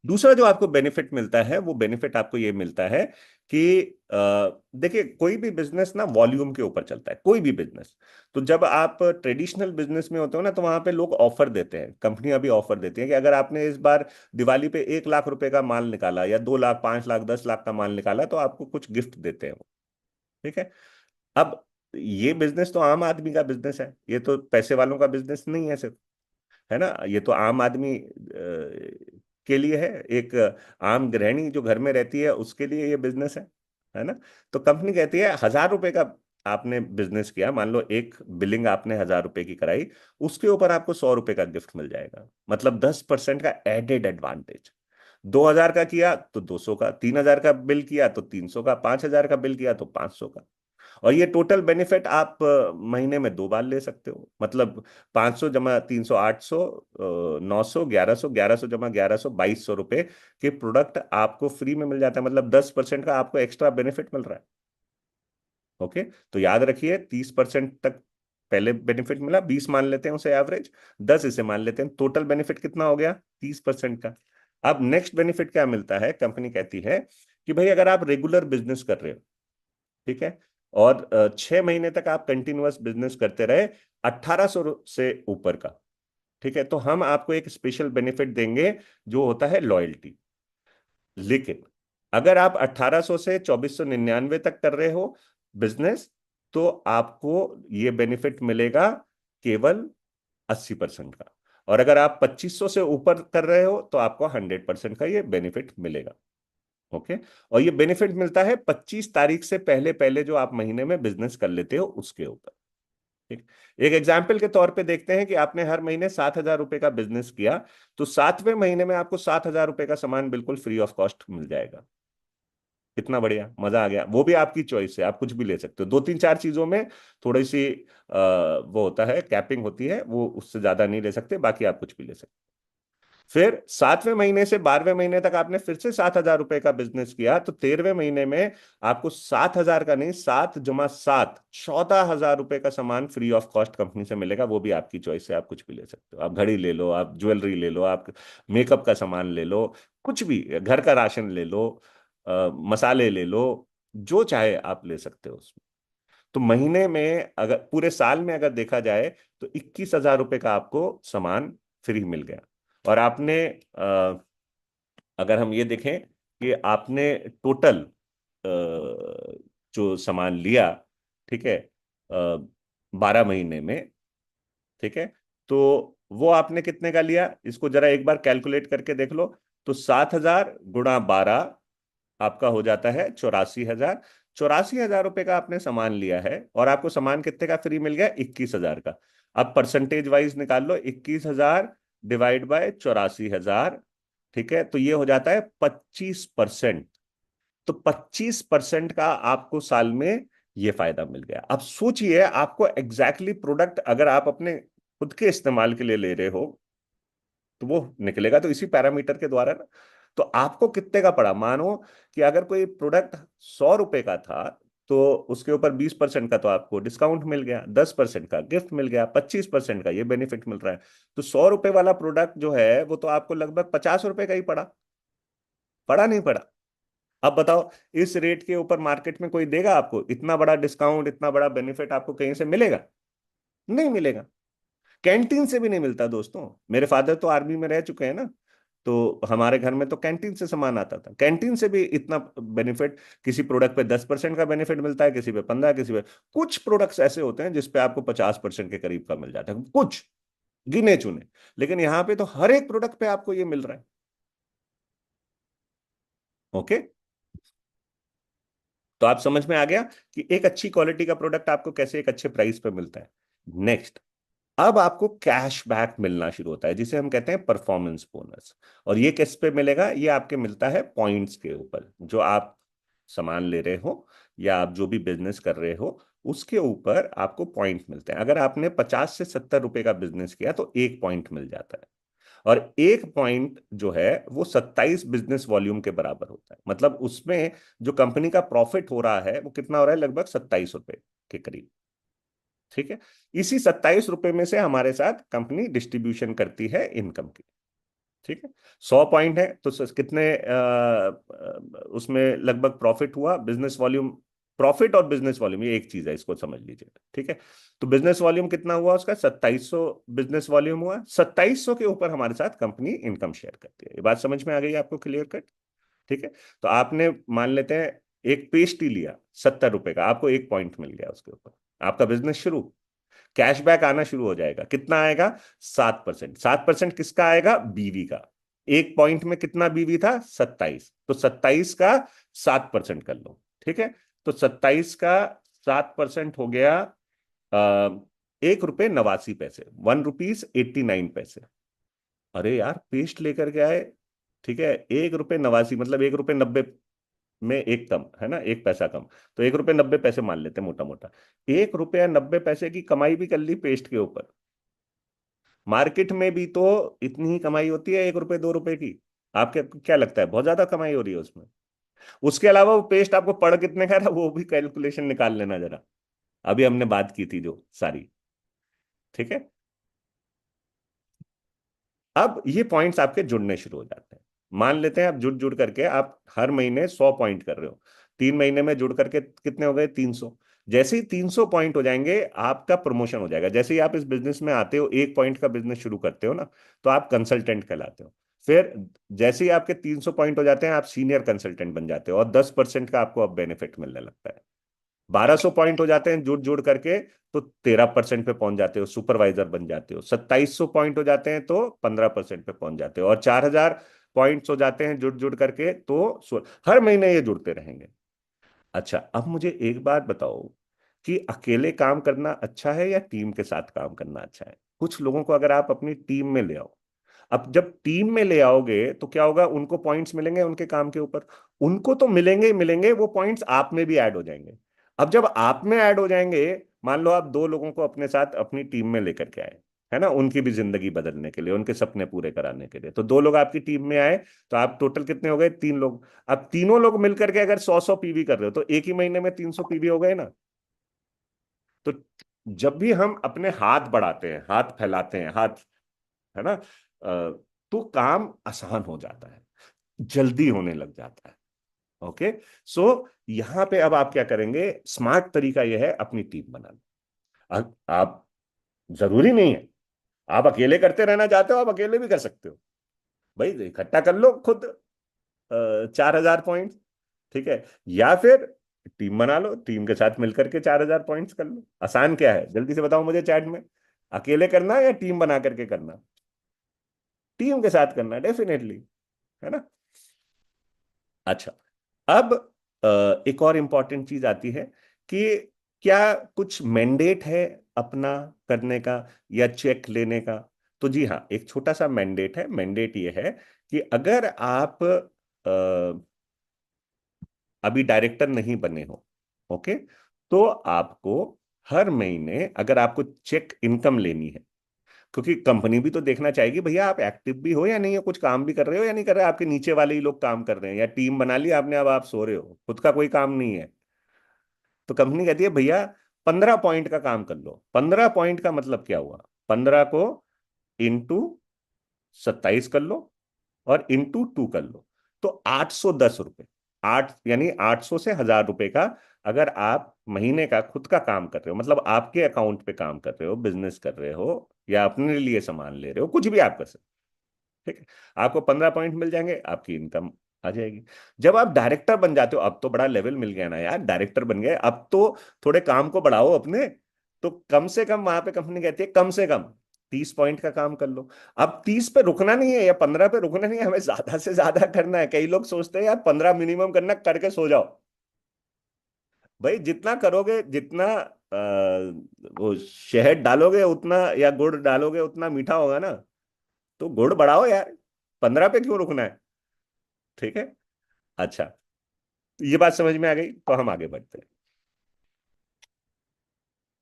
दूसरा जो आपको बेनिफिट मिलता है, वो बेनिफिट आपको ये मिलता है कि देखिए, कोई भी बिजनेस ना वॉल्यूम के ऊपर चलता है, कोई भी बिजनेस। तो जब आप ट्रेडिशनल बिजनेस में होते हो ना, तो वहां पे लोग ऑफर देते हैं, कंपनियां भी ऑफर देती हैं कि अगर आपने इस बार दिवाली पे 1 लाख रुपए का माल निकाला, या 2 लाख, 5 लाख, 10 लाख का माल निकाला, तो आपको कुछ गिफ्ट देते हैं वो। ठीक है। अब ये बिजनेस तो आम आदमी का बिजनेस है, ये तो पैसे वालों का बिजनेस नहीं है सिर्फ, है ना। ये तो आम आदमी के लिए है, एक आम गृहिणी जो घर में रहती है उसके लिए ये बिजनेस है ना। तो कंपनी कहती है 1,000 रुपए का आपने बिजनेस किया, मान लो एक बिलिंग आपने 1,000 रुपए की कराई, उसके ऊपर आपको 100 रुपए का गिफ्ट मिल जाएगा, मतलब 10% का एडेड एडवांटेज। 2,000 का किया तो 200 का, 3,000 का बिल किया तो 300 का, 5,000 का बिल किया तो 500 का। और ये टोटल बेनिफिट आप महीने में 2 बार ले सकते हो, मतलब 500 जमा 300, 800, 900, 1100, 1100 जमा 1100, 2,200 रुपए के प्रोडक्ट आपको फ्री में मिल जाता है, मतलब 10% का आपको एक्स्ट्रा बेनिफिट मिल रहा है। ओके। तो याद रखिए, 30% तक पहले बेनिफिट मिला, 20 मान लेते हैं उसे एवरेज, 10 इसे मान लेते हैं, टोटल बेनिफिट कितना हो गया? 30% का। अब नेक्स्ट बेनिफिट क्या मिलता है? कंपनी कहती है कि भाई अगर आप रेगुलर बिजनेस कर रहे हो, ठीक है, और 6 महीने तक आप कंटिन्यूअस बिजनेस करते रहे, 1,800 से ऊपर का, ठीक है, तो हम आपको एक स्पेशल बेनिफिट देंगे, जो होता है लॉयल्टी। लेकिन अगर आप 1,800 से 2,499 तक कर रहे हो बिजनेस, तो आपको ये बेनिफिट मिलेगा केवल 80% का। और अगर आप 2,500 से ऊपर कर रहे हो, तो आपको 100% का ये बेनिफिट मिलेगा। ओके। और ये बेनिफिट मिलता है 25 तारीख से पहले पहले जो आप महीने में बिजनेस कर लेते हो उसके ऊपर। ठीक। एक एग्जाम्पल के तौर पे देखते हैं कि आपने हर महीने 7,000 रुपए का बिजनेस किया, तो 7वें महीने में आपको 7,000 रुपए का सामान बिल्कुल फ्री ऑफ कॉस्ट मिल जाएगा। कितना बढ़िया, मजा आ गया। वो भी आपकी चॉइस है, आप कुछ भी ले सकते हो। 2, 3, 4 चीजों में थोड़ी सी वो होता है, कैपिंग होती है, वो उससे ज्यादा नहीं ले सकते, बाकी आप कुछ भी ले सकते हो। फिर 7वें महीने से 12वें महीने तक आपने फिर से 7,000 रुपए का बिजनेस किया, तो 13वें महीने में आपको 7,000 का नहीं, 7 + 7, 14,000 रुपए का सामान फ्री ऑफ कॉस्ट कंपनी से मिलेगा। वो भी आपकी चॉइस है, आप कुछ भी ले सकते हो। आप घड़ी ले लो, आप ज्वेलरी ले लो, आप मेकअप का सामान ले लो, कुछ भी, घर का राशन ले लो, मसाले ले लो, जो चाहे आप ले सकते हो उसमें। तो महीने में, अगर पूरे साल में अगर देखा जाए, तो 21,000 रुपए का आपको सामान फ्री मिल गया। और आपने अगर हम ये देखें कि आपने टोटल जो सामान लिया, ठीक है, 12 महीने में, ठीक है, तो वो आपने कितने का लिया, इसको जरा एक बार कैलकुलेट करके देख लो। तो 7,000 × 12 आपका हो जाता है 84,000। 84,000 रुपए का आपने सामान लिया है, और आपको सामान कितने का फ्री मिल गया? 21,000 का। अब परसेंटेज वाइज निकाल लो, 21,000 डिवाइड बाय 84,000, ठीक है, तो ये हो जाता है 25%। तो 25% का आपको साल में ये फायदा मिल गया। अब सोचिए, आपको एग्जैक्टली प्रोडक्ट अगर आप अपने खुद के इस्तेमाल के लिए ले रहे हो, तो वो निकलेगा तो इसी पैरामीटर के द्वारा ना। तो आपको कितने का पड़ा? मानो कि अगर कोई प्रोडक्ट 100 रुपए का था, तो उसके ऊपर 20% का तो आपको डिस्काउंट मिल गया, 10% का गिफ्ट मिल गया, 25% का ये बेनिफिट मिल रहा है। तो 100 रुपए वाला प्रोडक्ट जो है, वो तो आपको लगभग 50 रुपए का ही पड़ा। पड़ा नहीं पड़ा? अब बताओ, इस रेट के ऊपर मार्केट में कोई देगा आपको? इतना बड़ा डिस्काउंट, इतना बड़ा बेनिफिट आपको कहीं से मिलेगा? नहीं मिलेगा। कैंटीन से भी नहीं मिलता दोस्तों। मेरे फादर तो आर्मी में रह चुके हैं ना, तो हमारे घर में तो कैंटीन से सामान आता था। कैंटीन से भी इतना बेनिफिट, किसी प्रोडक्ट पे 10% का बेनिफिट मिलता है, किसी पे 15, किसी पे, कुछ प्रोडक्ट्स ऐसे होते हैं जिसपे आपको 50% के करीब का मिल जाता है, कुछ गिने चुने। लेकिन यहाँ पे तो हर एक प्रोडक्ट पे आपको ये मिल रहा है। ओके। तो आप समझ में आ गया कि एक अच्छी क्वालिटी का प्रोडक्ट आपको कैसे एक अच्छे प्राइस पे मिलता है। नेक्स्ट, अब आपको कैश बैक मिलना शुरू होता है, जिसे हम कहते हैं परफॉर्मेंस बोनस। और ये किस पे मिलेगा? ये आपके मिलता है पॉइंट्स के ऊपर, जो आप सामान ले रहे हो या आप जो भी बिजनेस कर रहे हो, उसके ऊपर आपको पॉइंट मिलते हैं। अगर आपने 50 से 70 रुपए का बिजनेस किया, तो 1 पॉइंट मिल जाता है। और 1 पॉइंट जो है, वो 27 बिजनेस वॉल्यूम के बराबर होता है। मतलब उसमें जो कंपनी का प्रॉफिट हो रहा है, वो कितना हो रहा है? लगभग 27 रुपए के करीब। ठीक है। इसी 27 रुपए में से हमारे साथ कंपनी डिस्ट्रीब्यूशन करती है इनकम की। ठीक है। 100 पॉइंट है तो कितने उसमें लगभग प्रॉफिट हुआ, बिजनेस वॉल्यूम। प्रॉफिट और बिजनेस वॉल्यूम ये एक चीज है, इसको समझ लीजिए। ठीक है। तो बिजनेस वॉल्यूम कितना हुआ उसका, 2700 बिजनेस वॉल्यूम हुआ। 2700 के ऊपर हमारे साथ कंपनी इनकम शेयर करती है। ये बात समझ में आ गई आपको, क्लियर कट। ठीक है। तो आपने मान लेते हैं एक पेस्ट्री लिया 70 रुपए का, आपको 1 पॉइंट मिल गया उसके ऊपर, आपका बिजनेस शुरू। कैशबैक आना शुरू हो जाएगा, कितना आएगा, 7%। 7% किसका आएगा, बीवी का। 1 पॉइंट में कितना बीवी था, 27, तो 27 का 7% कर लो। ठीक है। तो 27 का 7% हो गया 1 रुपये 89 पैसे, 1 रुपीज 89 पैसे। अरे यार पेस्ट लेकर के आए, ठीक है, 1 रुपये 89 मतलब 1 रुपये 90 में एक कम है ना, 1 पैसा कम। तो 1 रुपये 90 पैसे मान लेते हैं मोटा मोटा। 1 रुपया 90 पैसे की कमाई भी कर ली पेस्ट के ऊपर। मार्केट में भी तो इतनी ही कमाई होती है 1 रुपये 2 रुपए की। आपके क्या लगता है बहुत ज्यादा कमाई हो रही है उसमें? उसके अलावा वो पेस्ट आपको पड़ कितने का था वो भी कैलकुलेशन निकाल लेना जरा, अभी हमने बात की थी जो सारी। ठीक है। अब ये पॉइंट्स आपके जुड़ने शुरू हो जाते हैं। मान लेते हैं आप जुड़ जुड़ करके आप हर महीने 100 पॉइंट कर रहे हो, 3 महीने में जुड़ करके कितने हो गए, 300। जैसे ही 300 पॉइंट हो जाएंगे आपका प्रमोशन हो जाएगा। जैसे ही आप इस बिजनेस में आते हो, 1 पॉइंट का बिजनेस शुरू करते हो ना, तो आप कंसल्टेंट कहलाते हो। फिर जैसे ही आपके 300 पॉइंट हो जाते हैं आप सीनियर कंसल्टेंट बन जाते हो, और 10% का आपको अब बेनिफिट मिलने लगता है। 1200 पॉइंट हो जाते हैं जुड़ जुड़ करके, तो 13% पे पहुंच जाते हो, सुपरवाइजर बन जाते हो। 2700 पॉइंट हो जाते हैं तो 15% पे पहुंच जाते हो, और 4000 पॉइंट्स हो जाते हैं जुड़ जुड़ करके तो हर महीने ये जुड़ते रहेंगे। अच्छा, अब मुझे एक बात बताओ कि अकेले काम करना अच्छा है या टीम के साथ काम करना अच्छा है? कुछ लोगों को अगर आप अपनी टीम में ले आओ, अब जब टीम में ले आओगे तो क्या होगा, उनको पॉइंट्स मिलेंगे उनके काम के ऊपर। उनको तो मिलेंगे ही मिलेंगे, वो पॉइंट्स आप में भी ऐड हो जाएंगे। अब जब आप में ऐड हो जाएंगे, मान लो आप 2 लोगों को अपने साथ अपनी टीम में लेकर के आए, है ना, उनकी भी जिंदगी बदलने के लिए, उनके सपने पूरे कराने के लिए, तो 2 लोग आपकी टीम में आए, तो आप टोटल कितने हो गए, 3 लोग। अब तीनों लोग मिलकर के अगर 100-100 पीवी कर रहे हो तो एक ही महीने में 300 पीवी हो गए ना। तो जब भी हम अपने हाथ बढ़ाते हैं, हाथ फैलाते हैं, हाथ, है ना, तो काम आसान हो जाता है, जल्दी होने लग जाता है। ओके। सो यहां पे अब आप क्या करेंगे, स्मार्ट तरीका यह है अपनी टीम बनाना। आप, जरूरी नहीं है आप अकेले करते रहना चाहते हो, आप अकेले भी कर सकते हो। भाई इकट्ठा कर लो खुद 4000 पॉइंट, ठीक है, या फिर टीम बना लो, टीम के साथ मिलकर के 4000 पॉइंट्स कर लो। आसान क्या है, जल्दी से बताओ मुझे चैट में, अकेले करना या टीम बना करके करना? टीम के साथ करना डेफिनेटली, है ना। अच्छा, अब एक और इंपॉर्टेंट चीज आती है कि क्या कुछ मैंडेट है अपना करने का या चेक लेने का? तो जी हाँ, एक छोटा सा मैंडेट है। मैंडेट ये है कि अगर आप अभी डायरेक्टर नहीं बने हो, ओके, तो आपको हर महीने अगर आपको चेक इनकम लेनी है, क्योंकि कंपनी भी तो देखना चाहेगी भैया आप एक्टिव भी हो या नहीं हो, कुछ काम भी कर रहे हो या नहीं कर रहे हो, आपके नीचे वाले ही लोग काम कर रहे हैं, या टीम बना ली आपने अब आप सो रहे हो, खुद का कोई काम नहीं है। तो कंपनी कहती है भैया 15 पॉइंट का काम कर लो। 15 पॉइंट का मतलब क्या हुआ, 15 को इंटू 27 कर लो और इंटू 2 कर लो, तो 810 रुपए। आठ यानी 800 से 1000 रुपए का, अगर आप महीने का खुद का काम कर रहे हो, मतलब आपके अकाउंट पे काम कर रहे हो, बिजनेस कर रहे हो, या अपने लिए सामान ले रहे हो, कुछ भी आप कर सकते हो, ठीक है, आपको 15 पॉइंट मिल जाएंगे, आपकी इनकम आ जाएगी। जब आप डायरेक्टर बन जाते हो, अब तो बड़ा लेवल मिल गया ना यार, डायरेक्टर बन गए, अब तो थोड़े काम को बढ़ाओ अपने। तो कम से कम वहां पे कंपनी कहती है कम से कम 30 पॉइंट का काम कर लो। अब 30 पे रुकना नहीं है या 15 पे रुकना नहीं है, हमें ज्यादा से ज्यादा करना है। कई लोग सोचते हैं यार 15 मिनिमम करना, करके सो जाओ। भाई जितना करोगे, जितना वो शहद डालोगे उतना, या गुड़ डालोगे उतना मीठा होगा ना, तो गुड़ बढ़ाओ यार, 15 पे क्यों रुकना है? ठीक है। अच्छा, ये बात समझ में आ गई, तो हम आगे बढ़ते हैं।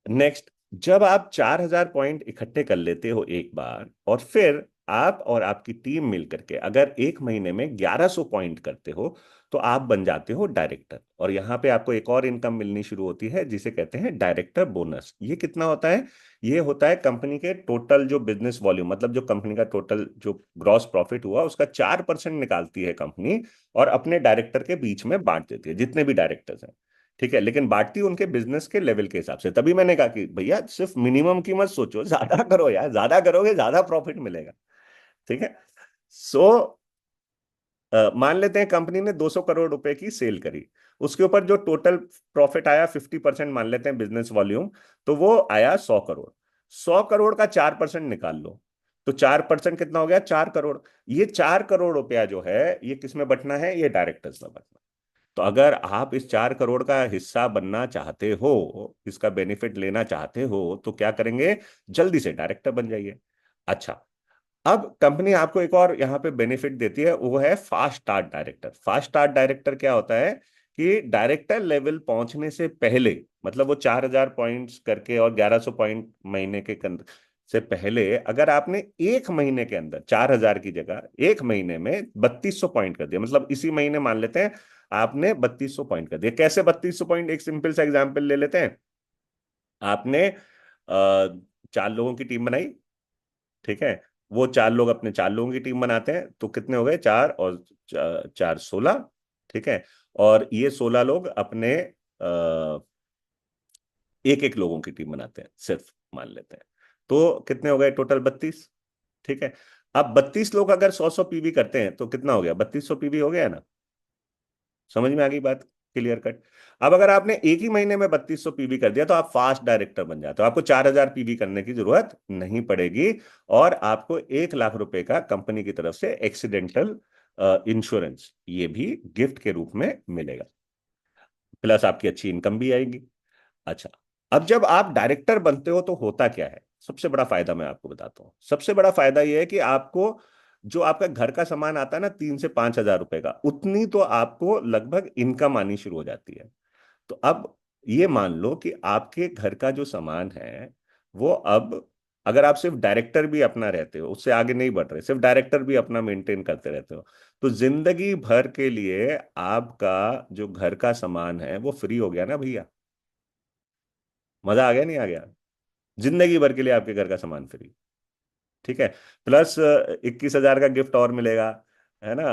नेक्स्ट, जब आप 4000 पॉइंट इकट्ठे कर लेते हो एक बार, और फिर आप और आपकी टीम मिल करके अगर एक महीने में 1100 पॉइंट करते हो तो आप बन जाते हो डायरेक्टर। और यहाँ पे आपको एक और इनकम मिलनी शुरू होती है जिसे कहते हैं डायरेक्टर बोनस। ये कितना होता है? ये होता है कंपनी के टोटल जो बिजनेस वॉल्यूम, मतलब जो कंपनी का टोटल जो ग्रॉस प्रॉफिट हुआ उसका 4% निकालती है कंपनी और अपने डायरेक्टर के बीच में बांट देती है, जितने भी डायरेक्टर्स हैं। ठीक है, लेकिन बांटती उनके बिजनेस के लेवल के हिसाब से। तभी मैंने कहा कि भैया सिर्फ मिनिमम की मत सोचो, ज्यादा करो यार, ज्यादा करोगे ज्यादा प्रॉफिट मिलेगा। ठीक है। सो मान लेते हैं कंपनी ने 200 करोड़ रुपए की सेल करी, उसके ऊपर जो टोटल प्रॉफिट आया 50% मान लेते हैं बिजनेस वॉल्यूम, तो वो आया 100 करोड़। 100 करोड़ का 4% निकाल लो, तो 4% कितना हो गया? 4 करोड़। ये 4 करोड़ रुपया जो है ये किस में बंटना है? ये डायरेक्टर्स में बंटना। तो अगर आप इस 4 करोड़ का हिस्सा बनना चाहते हो, इसका बेनिफिट लेना चाहते हो, तो क्या करेंगे? जल्दी से डायरेक्टर बन जाइए। अच्छा, अब कंपनी आपको एक और यहाँ पे बेनिफिट देती है, वो है fast start director. Fast start director क्या होता है कि डायरेक्टर लेवल पहुंचने से पहले, मतलब वो 4000 पॉइंट्स करके और 1100 पॉइंट महीने के से पहले अगर आपने एक महीने के अंदर 4000 की जगह एक महीने में 3200 पॉइंट कर दिया, मतलब इसी महीने मान लेते हैं आपने 3200 पॉइंट कर दिया। कैसे 3200 पॉइंट? एक सिंपल सा एग्जांपल ले लेते हैं। आपने 4 लोगों की टीम बनाई, ठीक है। वो 4 लोग अपने 4 लोगों की टीम बनाते हैं, तो कितने हो गए? 4 और 4 16। ठीक है। और ये 16 लोग अपने एक एक लोगों की टीम बनाते हैं, सिर्फ मान लेते हैं, तो कितने हो गए टोटल? 32। ठीक है। अब 32 लोग अगर 100 100 पीवी करते हैं तो कितना हो गया? 3200 पीवी हो गया ना? समझ में आ गई बात? Clear cut. अब अगर आपने एक ही महीने में 3200 पीवी कर दिया तो आप फास्ट डायरेक्टर बन जाते हो, आपको 4000 पीवी करने की जरूरत नहीं पड़ेगी। और आपको 1 लाख रुपए का कंपनी की तरफ से एक्सीडेंटल इंश्योरेंस ये भी गिफ्ट के रूप में मिलेगा, प्लस आपकी अच्छी इनकम भी आएगी। अच्छा, अब जब आप डायरेक्टर बनते हो तो होता क्या है? सबसे बड़ा फायदा मैं आपको बताता हूँ। सबसे बड़ा फायदा यह है कि आपको जो आपका घर का सामान आता है ना, 3 से 5 हजार रुपए का, उतनी तो आपको लगभग इनकम आनी शुरू हो जाती है। तो अब ये मान लो कि आपके घर का जो सामान है वो अब, अगर आप सिर्फ डायरेक्टर भी अपना रहते हो, उससे आगे नहीं बढ़ रहे, सिर्फ डायरेक्टर भी अपना मेंटेन करते रहते हो, तो जिंदगी भर के लिए आपका जो घर का सामान है वो फ्री हो गया ना भैया। मजा आ गया नहीं आ गया? जिंदगी भर के लिए आपके घर का सामान फ्री। ठीक है। प्लस 21 हजार का गिफ्ट और मिलेगा, है ना?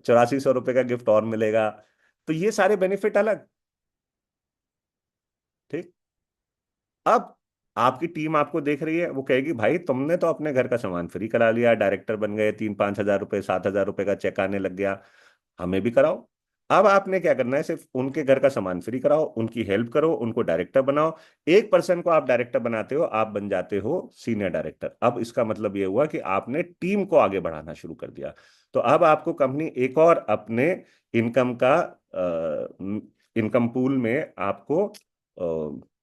8400 रुपये का गिफ्ट और मिलेगा। तो ये सारे बेनिफिट अलग। ठीक। अब आपकी टीम आपको देख रही है, वो कहेगी भाई तुमने तो अपने घर का सामान फ्री करा लिया, डायरेक्टर बन गए, 3 5 हजार रुपए 7 हजार रुपए का चेक आने लग गया, हमें भी कराओ। अब आपने क्या करना है? सिर्फ उनके घर का सामान फ्री कराओ, उनकी हेल्प करो, उनको डायरेक्टर बनाओ। एक पर्सन को आप डायरेक्टर बनाते हो, आप बन जाते हो सीनियर डायरेक्टर। अब इसका मतलब ये हुआ कि आपने टीम को आगे बढ़ाना शुरू कर दिया। तो अब आपको कंपनी एक और अपने इनकम का इनकम पूल में आपको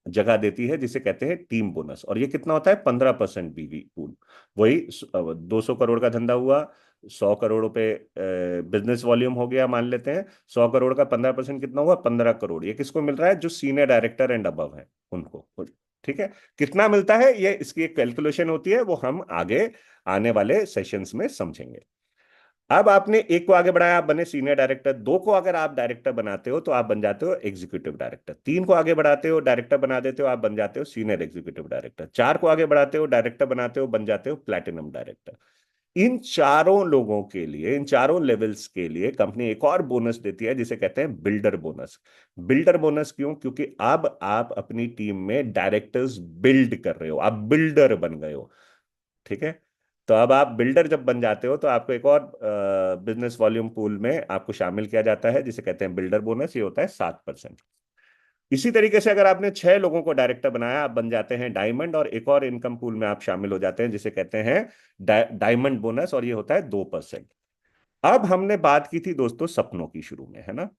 जगह देती है जिसे कहते हैं टीम बोनस। और ये कितना होता है? 15% बीवी पूल। वही 200 करोड़ का धंधा हुआ, 100 करोड़ रुपए बिजनेस वॉल्यूम हो गया मान लेते हैं, 100 करोड़ का 15% कितना हुआ? 15 करोड़। ये किसको मिल रहा है? जो सीनियर डायरेक्टर एंड अबव है उनको। ठीक है। कितना मिलता है ये, इसकी एक कैलकुलेशन होती है, वो हम आगे आने वाले सेशंस में समझेंगे। अब आपने एक को आगे बढ़ाया, आप बने सीनियर डायरेक्टर। दो को अगर आप डायरेक्टर बनाते हो तो आप बन जाते हो एग्जीक्यूटिव डायरेक्टर। तीन को आगे बढ़ाते हो, डायरेक्टर बना देते हो, आप बन जाते हो सीनियर एग्जीक्यूटिव डायरेक्टर। चार को आगे बढ़ाते हो, डायरेक्टर बनाते हो, बन जाते हो प्लैटिनम डायरेक्टर। इन चारों लोगों के लिए, इन चारों लेवल्स के लिए कंपनी एक और बोनस देती है जिसे कहते हैं बिल्डर बोनस। बिल्डर बोनस क्यों? क्योंकि अब आप अपनी टीम में डायरेक्टर्स बिल्ड कर रहे हो, आप बिल्डर बन गए हो। ठीक है। तो अब आप बिल्डर जब बन जाते हो तो आपको एक और बिजनेस वॉल्यूम पूल में आपको शामिल किया जाता है जिसे कहते हैं बिल्डर बोनस। ये होता है 7%। इसी तरीके से अगर आपने 6 लोगों को डायरेक्टर बनाया, आप बन जाते हैं डायमंड, और एक और इनकम पूल में आप शामिल हो जाते हैं जिसे कहते हैं डायमंड बोनस, और ये होता है 2%। अब हमने बात की थी दोस्तों सपनों की शुरू में, है ना?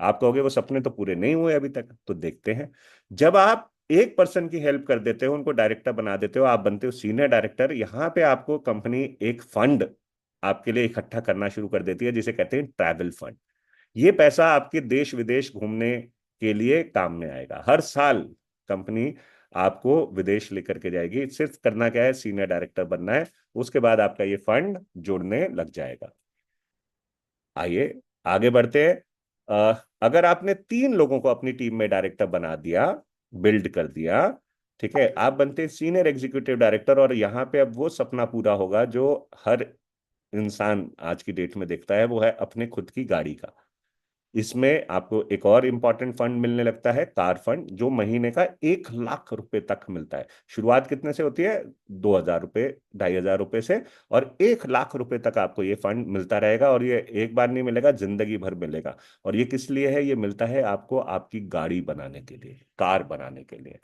आप कहोगे वो सपने तो पूरे नहीं हुए अभी तक, तो देखते हैं। जब आप एक पर्सन की हेल्प कर देते हो, उनको डायरेक्टर बना देते हो, आप बनते हो सीनियर डायरेक्टर, यहां पे आपको कंपनी एक फंड आपके लिए इकट्ठा करना शुरू कर देती है जिसे कहते हैं ट्रैवल फंड। ये पैसा आपके देश विदेश घूमने के लिए काम में आएगा। हर साल कंपनी आपको विदेश लेकर के जाएगी। सिर्फ करना क्या है, सीनियर डायरेक्टर बनना है, उसके बाद आपका ये फंड जुड़ने लग जाएगा। आइए आगे बढ़ते हैं। अगर आपने 3 लोगों को अपनी टीम में डायरेक्टर बना दिया, बिल्ड कर दिया, ठीक है, आप बनते हैं सीनियर एग्जीक्यूटिव डायरेक्टर। और यहाँ पे अब वो सपना पूरा होगा जो हर इंसान आज की डेट में देखता है, वो है अपने खुद की गाड़ी का। इसमें आपको एक और इम्पॉर्टेंट फंड मिलने लगता है, कार फंड, जो महीने का 1 लाख रुपए तक मिलता है। शुरुआत कितने से होती है? 2,000 रुपये, 2,500 रुपये से। और 1 लाख रुपए तक आपको ये फंड मिलता रहेगा, और ये एक बार नहीं मिलेगा, जिंदगी भर मिलेगा। और ये किस लिए है? ये मिलता है आपको आपकी गाड़ी बनाने के लिए, कार बनाने के लिए।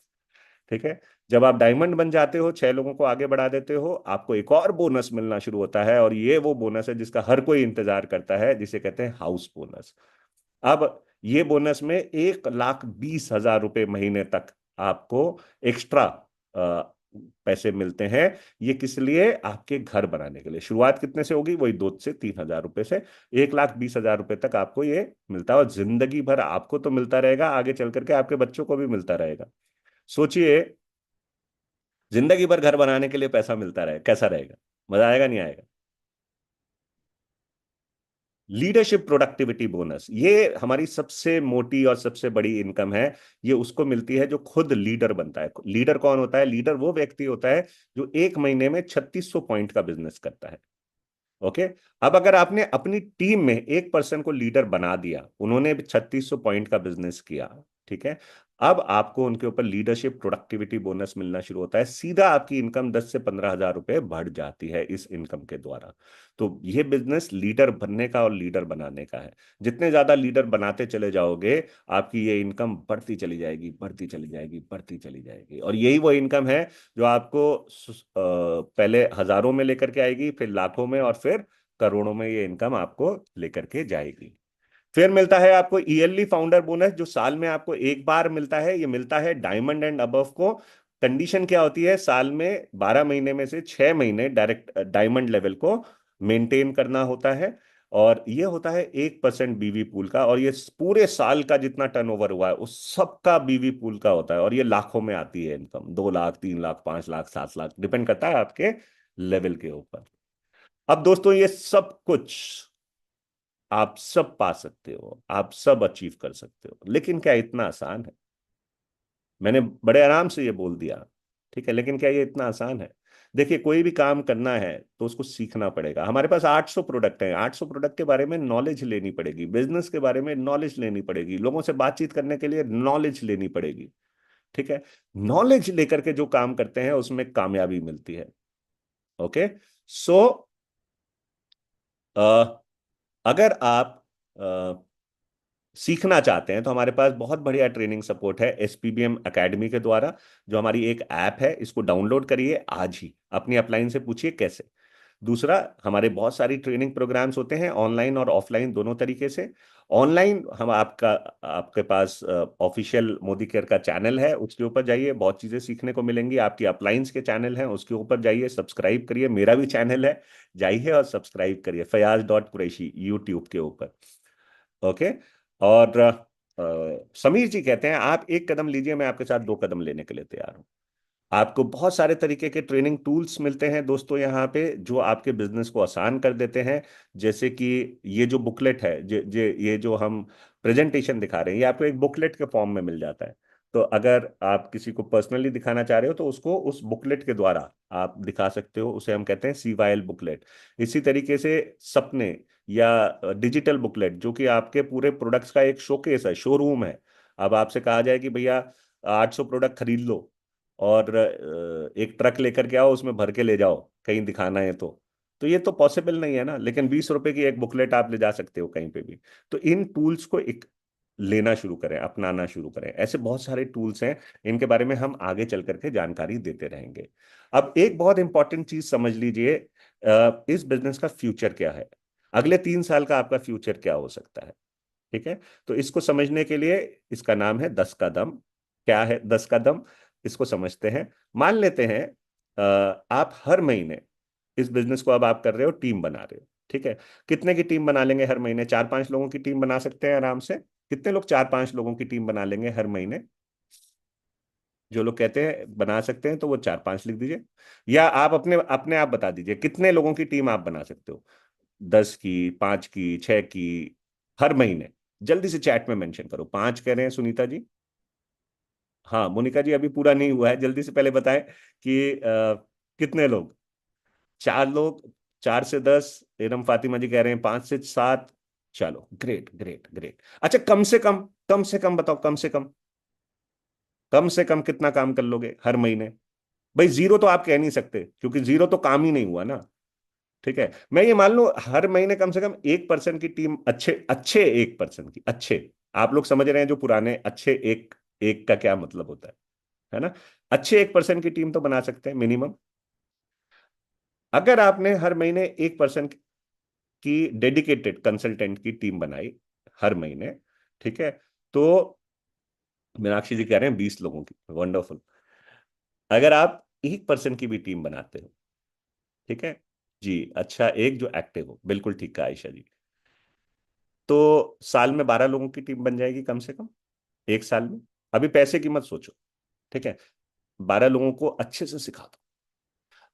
ठीक है। जब आप डायमंड बन जाते हो, 6 लोगों को आगे बढ़ा देते हो, आपको एक और बोनस मिलना शुरू होता है, और ये वो बोनस है जिसका हर कोई इंतजार करता है, जिसे कहते हैं हाउस बोनस। अब ये बोनस में 1,20,000 रुपये महीने तक आपको एक्स्ट्रा पैसे मिलते हैं। ये किस लिए? आपके घर बनाने के लिए। शुरुआत कितने से होगी? वही 2 से 3 हजार रुपए से। 1,20,000 रुपये तक आपको ये मिलता है, और जिंदगी भर आपको तो मिलता रहेगा, आगे चल करके आपके बच्चों को भी मिलता रहेगा। सोचिए, जिंदगी भर घर बनाने के लिए पैसा मिलता रहे, कैसा रहेगा? मजा आएगा नहीं आएगा? लीडरशिप प्रोडक्टिविटी बोनस, ये हमारी सबसे मोटी और सबसे बड़ी इनकम है। ये उसको मिलती है जो खुद लीडर बनता है। लीडर कौन होता है? लीडर वो व्यक्ति होता है जो एक महीने में 3,600 पॉइंट का बिजनेस करता है। ओके। अब अगर आपने अपनी टीम में एक पर्सन को लीडर बना दिया, उन्होंने भी 3,600 पॉइंट का बिजनेस किया, ठीक है, अब आपको उनके ऊपर लीडरशिप प्रोडक्टिविटी बोनस मिलना शुरू होता है। सीधा आपकी इनकम 10 से 15 हजार रुपए बढ़ जाती है इस इनकम के द्वारा। तो ये बिजनेस लीडर बनने का और लीडर बनाने का है। जितने ज्यादा लीडर बनाते चले जाओगे, आपकी ये इनकम बढ़ती चली जाएगी, बढ़ती चली जाएगी, बढ़ती चली जाएगी। और यही वो इनकम है जो आपको पहले हजारों में लेकर के आएगी, फिर लाखों में, और फिर करोड़ों में ये इनकम आपको लेकर के जाएगी। फिर मिलता है आपको ईयरली फाउंडर बोनस, जो साल में आपको एक बार मिलता है। ये मिलता है डायमंड एंड अबव को। कंडीशन क्या होती है? साल में 12 महीने में से 6 महीने डायरेक्ट डायमंड लेवल को मेंटेन करना होता है। और ये होता है 1% बीवी पूल का, और ये पूरे साल का जितना टर्नओवर हुआ है उस सबका बीवी पूल का होता है। और ये लाखों में आती है इनकम, 2 लाख, 3 लाख, 5 लाख, 7 लाख, डिपेंड करता है आपके लेवल के ऊपर। अब दोस्तों, ये सब कुछ आप सब पा सकते हो, आप सब अचीव कर सकते हो, लेकिन क्या इतना आसान है? मैंने बड़े आराम से ये बोल दिया, ठीक है, लेकिन क्या ये इतना आसान है? देखिए, कोई भी काम करना है तो उसको सीखना पड़ेगा। हमारे पास 800 प्रोडक्ट हैं, 800 प्रोडक्ट के बारे में नॉलेज लेनी पड़ेगी, बिजनेस के बारे में नॉलेज लेनी पड़ेगी, लोगों से बातचीत करने के लिए नॉलेज लेनी पड़ेगी। ठीक है। नॉलेज लेकर के जो काम करते हैं उसमें कामयाबी मिलती है। ओके। सो अगर आप सीखना चाहते हैं तो हमारे पास बहुत बढ़िया ट्रेनिंग सपोर्ट है एसपीबीएम एकेडमी के द्वारा, जो हमारी एक ऐप है। इसको डाउनलोड करिए आज ही, अपनी अपलाइन से पूछिए कैसे। दूसरा, हमारे बहुत सारी ट्रेनिंग प्रोग्राम्स होते हैं, ऑनलाइन और ऑफलाइन दोनों तरीके से। ऑनलाइन हम आपके पास ऑफिशियल मोदी केयर का चैनल है, उसके ऊपर जाइए, बहुत चीजें सीखने को मिलेंगी। आपकी अपलाइंस के चैनल हैं, उसके ऊपर जाइए, सब्सक्राइब करिए। मेरा भी चैनल है, जाइए और सब्सक्राइब करिए, फयाज.कुरैशी, यूट्यूब के ऊपर। ओके। और समीर जी कहते हैं, आप एक कदम लीजिए, मैं आपके साथ 2 कदम लेने के लिए तैयार हूं। आपको बहुत सारे तरीके के ट्रेनिंग टूल्स मिलते हैं दोस्तों यहाँ पे, जो आपके बिजनेस को आसान कर देते हैं। जैसे कि ये जो बुकलेट है, ये जो हम प्रेजेंटेशन दिखा रहे हैं, ये आपको एक बुकलेट के फॉर्म में मिल जाता है। तो अगर आप किसी को पर्सनली दिखाना चाह रहे हो तो उसको उस बुकलेट के द्वारा आप दिखा सकते हो, उसे हम कहते हैं सीवाइल बुकलेट। इसी तरीके से सपने या डिजिटल बुकलेट, जो कि आपके पूरे प्रोडक्ट्स का एक शोकेस है, शोरूम है। अब आपसे कहा जाए कि भैया 800 प्रोडक्ट खरीद लो और एक ट्रक लेकर के आओ, उसमें भर के ले जाओ, कहीं दिखाना है तो ये तो पॉसिबल नहीं है ना। लेकिन 20 रुपए की एक बुकलेट आप ले जा सकते हो कहीं पे भी। तो इन टूल्स को एक लेना शुरू करें, अपनाना शुरू करें। ऐसे बहुत सारे टूल्स हैं, इनके बारे में हम आगे चल करके जानकारी देते रहेंगे। अब एक बहुत इंपॉर्टेंट चीज समझ लीजिए, इस बिजनेस का फ्यूचर क्या है? अगले 3 साल का आपका फ्यूचर क्या हो सकता है? ठीक है। तो इसको समझने के लिए, इसका नाम है 10 का दम। क्या है 10 का दम? इसको समझते हैं। मान लेते हैं आप हर महीने इस बिजनेस को, अब आप कर रहे हो, टीम बना रहे हो, ठीक है। कितने की टीम बना लेंगे हर महीने? 4-5 लोगों की टीम बना सकते हैं आराम से। कितने लोग 4-5 लोगों की टीम बना लेंगे हर महीने? जो लोग कहते हैं बना सकते हैं तो वो 4-5 लिख दीजिए। या आप अपने अपने आप बता दीजिए कितने लोगों की टीम आप बना सकते हो। 10 की, 5 की, 6 की, हर महीने। जल्दी से चैट में मेंशन करो। 5 कह रहे हैं सुनीता जी। हाँ मोनिका जी, अभी पूरा नहीं हुआ है, जल्दी से पहले बताएं कि कितने लोग। 4 लोग। 4 से 10। एरम फातिमा जी कह रहे हैं 5 से 7। चलो, ग्रेट ग्रेट ग्रेट। अच्छा, कम से कम बताओ, कम से कम कितना काम कर लोगे हर महीने। भाई जीरो तो आप कह नहीं सकते, क्योंकि जीरो तो काम ही नहीं हुआ ना। ठीक है, मैं ये मान लूं हर महीने कम से कम 1% की टीम, अच्छे अच्छे 1% की, अच्छे। आप लोग समझ रहे हैं जो पुराने अच्छे एक, एक का क्या मतलब होता है ना। अच्छे 1% की टीम तो बना सकते हैं मिनिमम। अगर आपने हर महीने 1% की डेडिकेटेड कंसल्टेंट की टीम बनाई हर महीने, ठीक है, तो मीनाक्षी जी कह रहे हैं 20 लोगों की, वंडरफुल। अगर आप 1% की भी टीम बनाते हो, ठीक है जी, अच्छा, एक जो एक्टिव हो, बिल्कुल ठीक कहा आयशा जी, तो साल में 12 लोगों की टीम बन जाएगी कम से कम, एक साल में। अभी पैसे की मत सोचो, ठीक है। 12 लोगों को अच्छे से सिखा दो।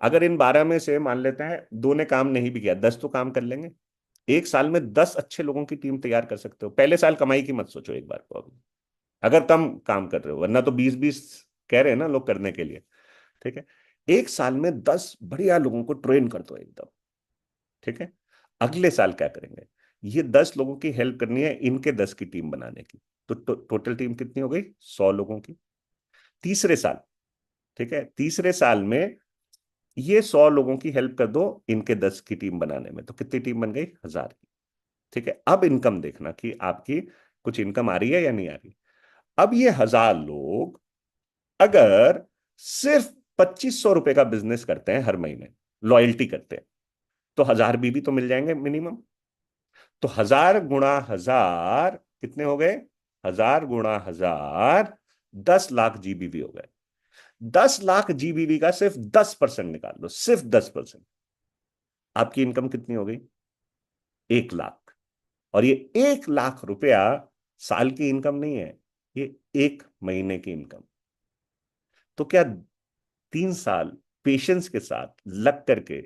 अगर इन 12 में से मान लेते हैं दो ने काम नहीं भी किया, 10 तो काम कर लेंगे। एक साल में 10 अच्छे लोगों की टीम तैयार कर सकते हो। पहले साल कमाई की मत सोचो एक बार को अभी, अगर कम काम कर रहे हो, वरना तो 20-20 कह रहे हैं ना लोग करने के लिए। ठीक है, एक साल में 10 बढ़िया लोगों को ट्रेन कर दो एकदम। ठीक है, अगले साल क्या करेंगे, ये 10 लोगों की हेल्प करनी है इनके 10 की टीम बनाने की। तो टोटल टीम कितनी हो गई, 100 लोगों की। तीसरे साल, ठीक है, तीसरे साल में ये 100 लोगों की हेल्प कर दो इनके 10 की टीम बनाने में, तो कितनी टीम बन गई, 1000 की। ठीक है, अब इनकम देखना कि आपकी कुछ इनकम आ रही है या नहीं आ रही। अब ये 1000 लोग अगर सिर्फ 2500 रुपए का बिजनेस करते हैं हर महीने, लॉयल्टी करते हैं, तो 1000 बीबी तो मिल जाएंगे मिनिमम। तो 1000 गुणा 1000 कितने हो गए, 1000 गुणा 1000, 10 लाख जीबीवी हो गए। 10 लाख जीबीवी का सिर्फ 10% निकाल लो, सिर्फ 10%। आपकी इनकम कितनी हो गई, 1 लाख। और ये 1 लाख रुपया साल की इनकम नहीं है, ये एक महीने की इनकम। तो क्या 3 साल पेशेंस के साथ लग करके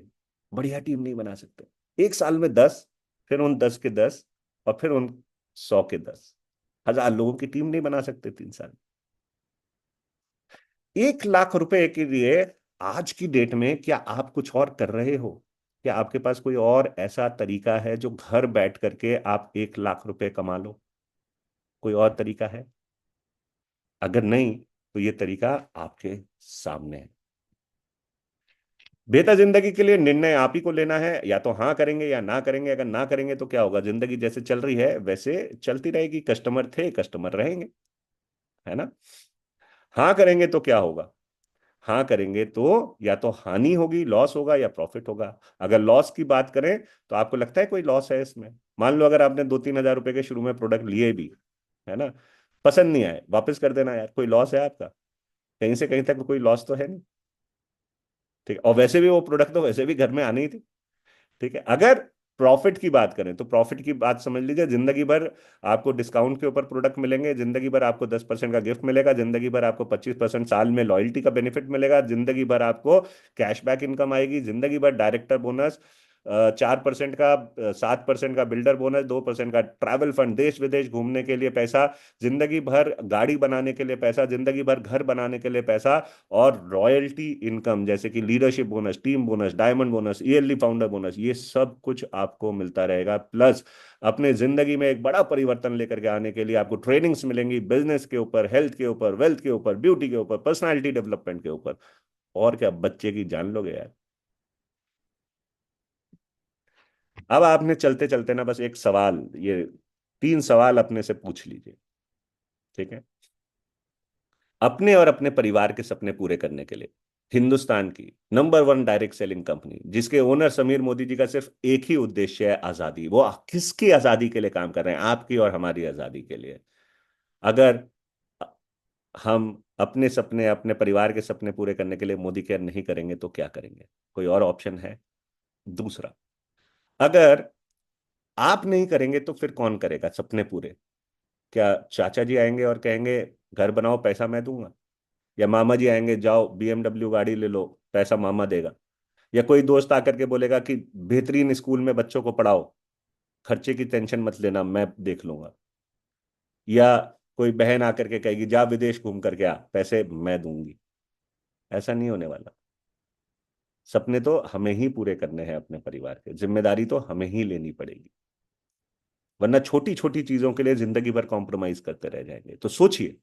बढ़िया टीम नहीं बना सकते। एक साल में 10, फिर उन 10 के 10, और फिर उन 100 के 10, 1000 लोगों की टीम नहीं बना सकते 3 साल। 1 लाख रुपए के लिए आज की डेट में क्या आप कुछ और कर रहे हो? क्या आपके पास कोई और ऐसा तरीका है जो घर बैठ करके आप 1 लाख रुपए कमा लो? कोई और तरीका है? अगर नहीं, तो ये तरीका आपके सामने है। बेहतर जिंदगी के लिए निर्णय आप ही को लेना है, या तो हाँ करेंगे या ना करेंगे। अगर ना करेंगे तो क्या होगा, जिंदगी जैसे चल रही है वैसे चलती रहेगी, कस्टमर थे कस्टमर रहेंगे, है ना। हाँ करेंगे तो क्या होगा, हाँ करेंगे तो या तो हानि होगी, लॉस होगा, या प्रॉफिट होगा। अगर लॉस की बात करें तो आपको लगता है कोई लॉस है इसमें? मान लो अगर आपने 2-3 हजार रुपए के शुरू में प्रोडक्ट लिए भी, है ना, पसंद नहीं आए, वापस कर देना यार, कोई लॉस है आपका? कहीं से कहीं तक कोई लॉस तो है नहीं। ठीक है, और वैसे भी वो प्रोडक्ट तो वैसे भी घर में आनी ही थी। ठीक है, अगर प्रॉफिट की बात करें तो प्रॉफिट की बात समझ लीजिए, जिंदगी भर आपको डिस्काउंट के ऊपर प्रोडक्ट मिलेंगे, जिंदगी भर आपको 10% का गिफ्ट मिलेगा, जिंदगी भर आपको 25% साल में लॉयल्टी का बेनिफिट मिलेगा, जिंदगी भर आपको कैशबैक इनकम आएगी, जिंदगी भर डायरेक्टर बोनस 4% का, 7% का बिल्डर बोनस, 2% का ट्रैवल फंड, देश विदेश घूमने के लिए पैसा, जिंदगी भर गाड़ी बनाने के लिए पैसा, जिंदगी भर घर बनाने के लिए पैसा, और रॉयल्टी इनकम जैसे कि leadership bonus, team bonus, diamond bonus, yearly founder bonus, ये सब कुछ आपको मिलता रहेगा। प्लस अपने जिंदगी में एक बड़ा परिवर्तन लेकर के आने के लिए आपको ट्रेनिंग्स मिलेंगी, बिजनेस के ऊपर, हेल्थ के ऊपर, वेल्थ के ऊपर, ब्यूटी के ऊपर, पर्सनालिटी डेवलपमेंट के ऊपर। और क्या, बच्चे की जान लोगे यार। अब आपने चलते चलते ना बस एक सवाल, ये 3 सवाल अपने से पूछ लीजिए, ठीक है। अपने और अपने परिवार के सपने पूरे करने के लिए हिंदुस्तान की नंबर 1 डायरेक्ट सेलिंग कंपनी, जिसके ओनर समीर मोदी जी का सिर्फ एक ही उद्देश्य है, आजादी। वो किसकी आजादी के लिए काम कर रहे हैं, आपकी और हमारी आजादी के लिए। अगर हम अपने सपने, अपने परिवार के सपने पूरे करने के लिए मोदी केयर नहीं करेंगे तो क्या करेंगे? कोई और ऑप्शन है? दूसरा, अगर आप नहीं करेंगे तो फिर कौन करेगा सपने पूरे? क्या चाचा जी आएंगे और कहेंगे घर बनाओ पैसा मैं दूंगा? या मामा जी आएंगे, जाओ BMW गाड़ी ले लो, पैसा मामा देगा। या कोई दोस्त आकर के बोलेगा कि बेहतरीन स्कूल में बच्चों को पढ़ाओ, खर्चे की टेंशन मत लेना, मैं देख लूंगा। या कोई बहन आकर के कहेगी जा विदेश घूम करके आ, पैसे मैं दूंगी। ऐसा नहीं होने वाला। सपने तो हमें ही पूरे करने हैं अपने परिवार के, जिम्मेदारी तो हमें ही लेनी पड़ेगी, वरना छोटी छोटी चीजों के लिए जिंदगी भर कॉम्प्रोमाइज करते रह जाएंगे। तो सोचिए,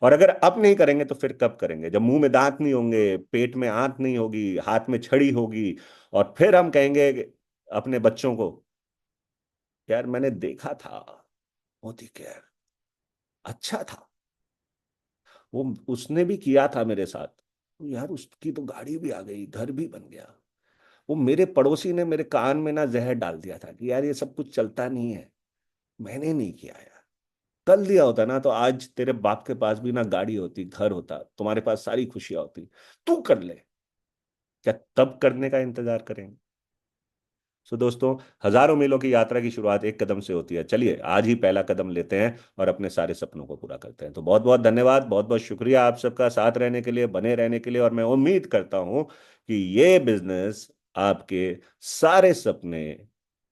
और अगर अब नहीं करेंगे तो फिर कब करेंगे, जब मुंह में दांत नहीं होंगे, पेट में आंत नहीं होगी, हाथ में छड़ी होगी, और फिर हम कहेंगे अपने बच्चों को, यार मैंने देखा था मोदी केयर, अच्छा था, वो उसने भी किया था मेरे साथ, तो यार उसकी तो गाड़ी भी आ गई, घर भी बन गया, वो मेरे पड़ोसी ने मेरे कान में ना जहर डाल दिया था कि यार ये सब कुछ चलता नहीं है, मैंने नहीं किया यार। कल दिया होता ना तो आज तेरे बाप के पास भी ना गाड़ी होती, घर होता, तुम्हारे पास सारी खुशियां होती। तू कर ले, क्या तब करने का इंतजार करेंगे? सो दोस्तों, हजारों मीलों की यात्रा की शुरुआत एक कदम से होती है। चलिए आज ही पहला कदम लेते हैं और अपने सारे सपनों को पूरा करते हैं। तो बहुत बहुत धन्यवाद, बहुत बहुत शुक्रिया आप सबका साथ रहने के लिए, बने रहने के लिए। और मैं उम्मीद करता हूं कि ये बिजनेस आपके सारे सपने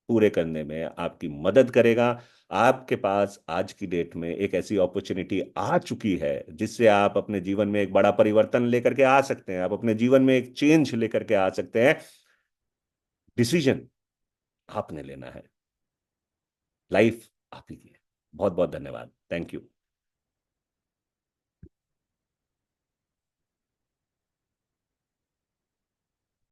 पूरे करने में आपकी मदद करेगा। आपके पास आज की डेट में एक ऐसी अपॉर्चुनिटी आ चुकी है जिससे आप अपने जीवन में एक बड़ा परिवर्तन लेकर के आ सकते हैं, आप अपने जीवन में एक चेंज लेकर के आ सकते हैं। डिसीजन आपने लेना है, लाइफ आप ही की है। बहुत बहुत धन्यवाद, थैंक यू।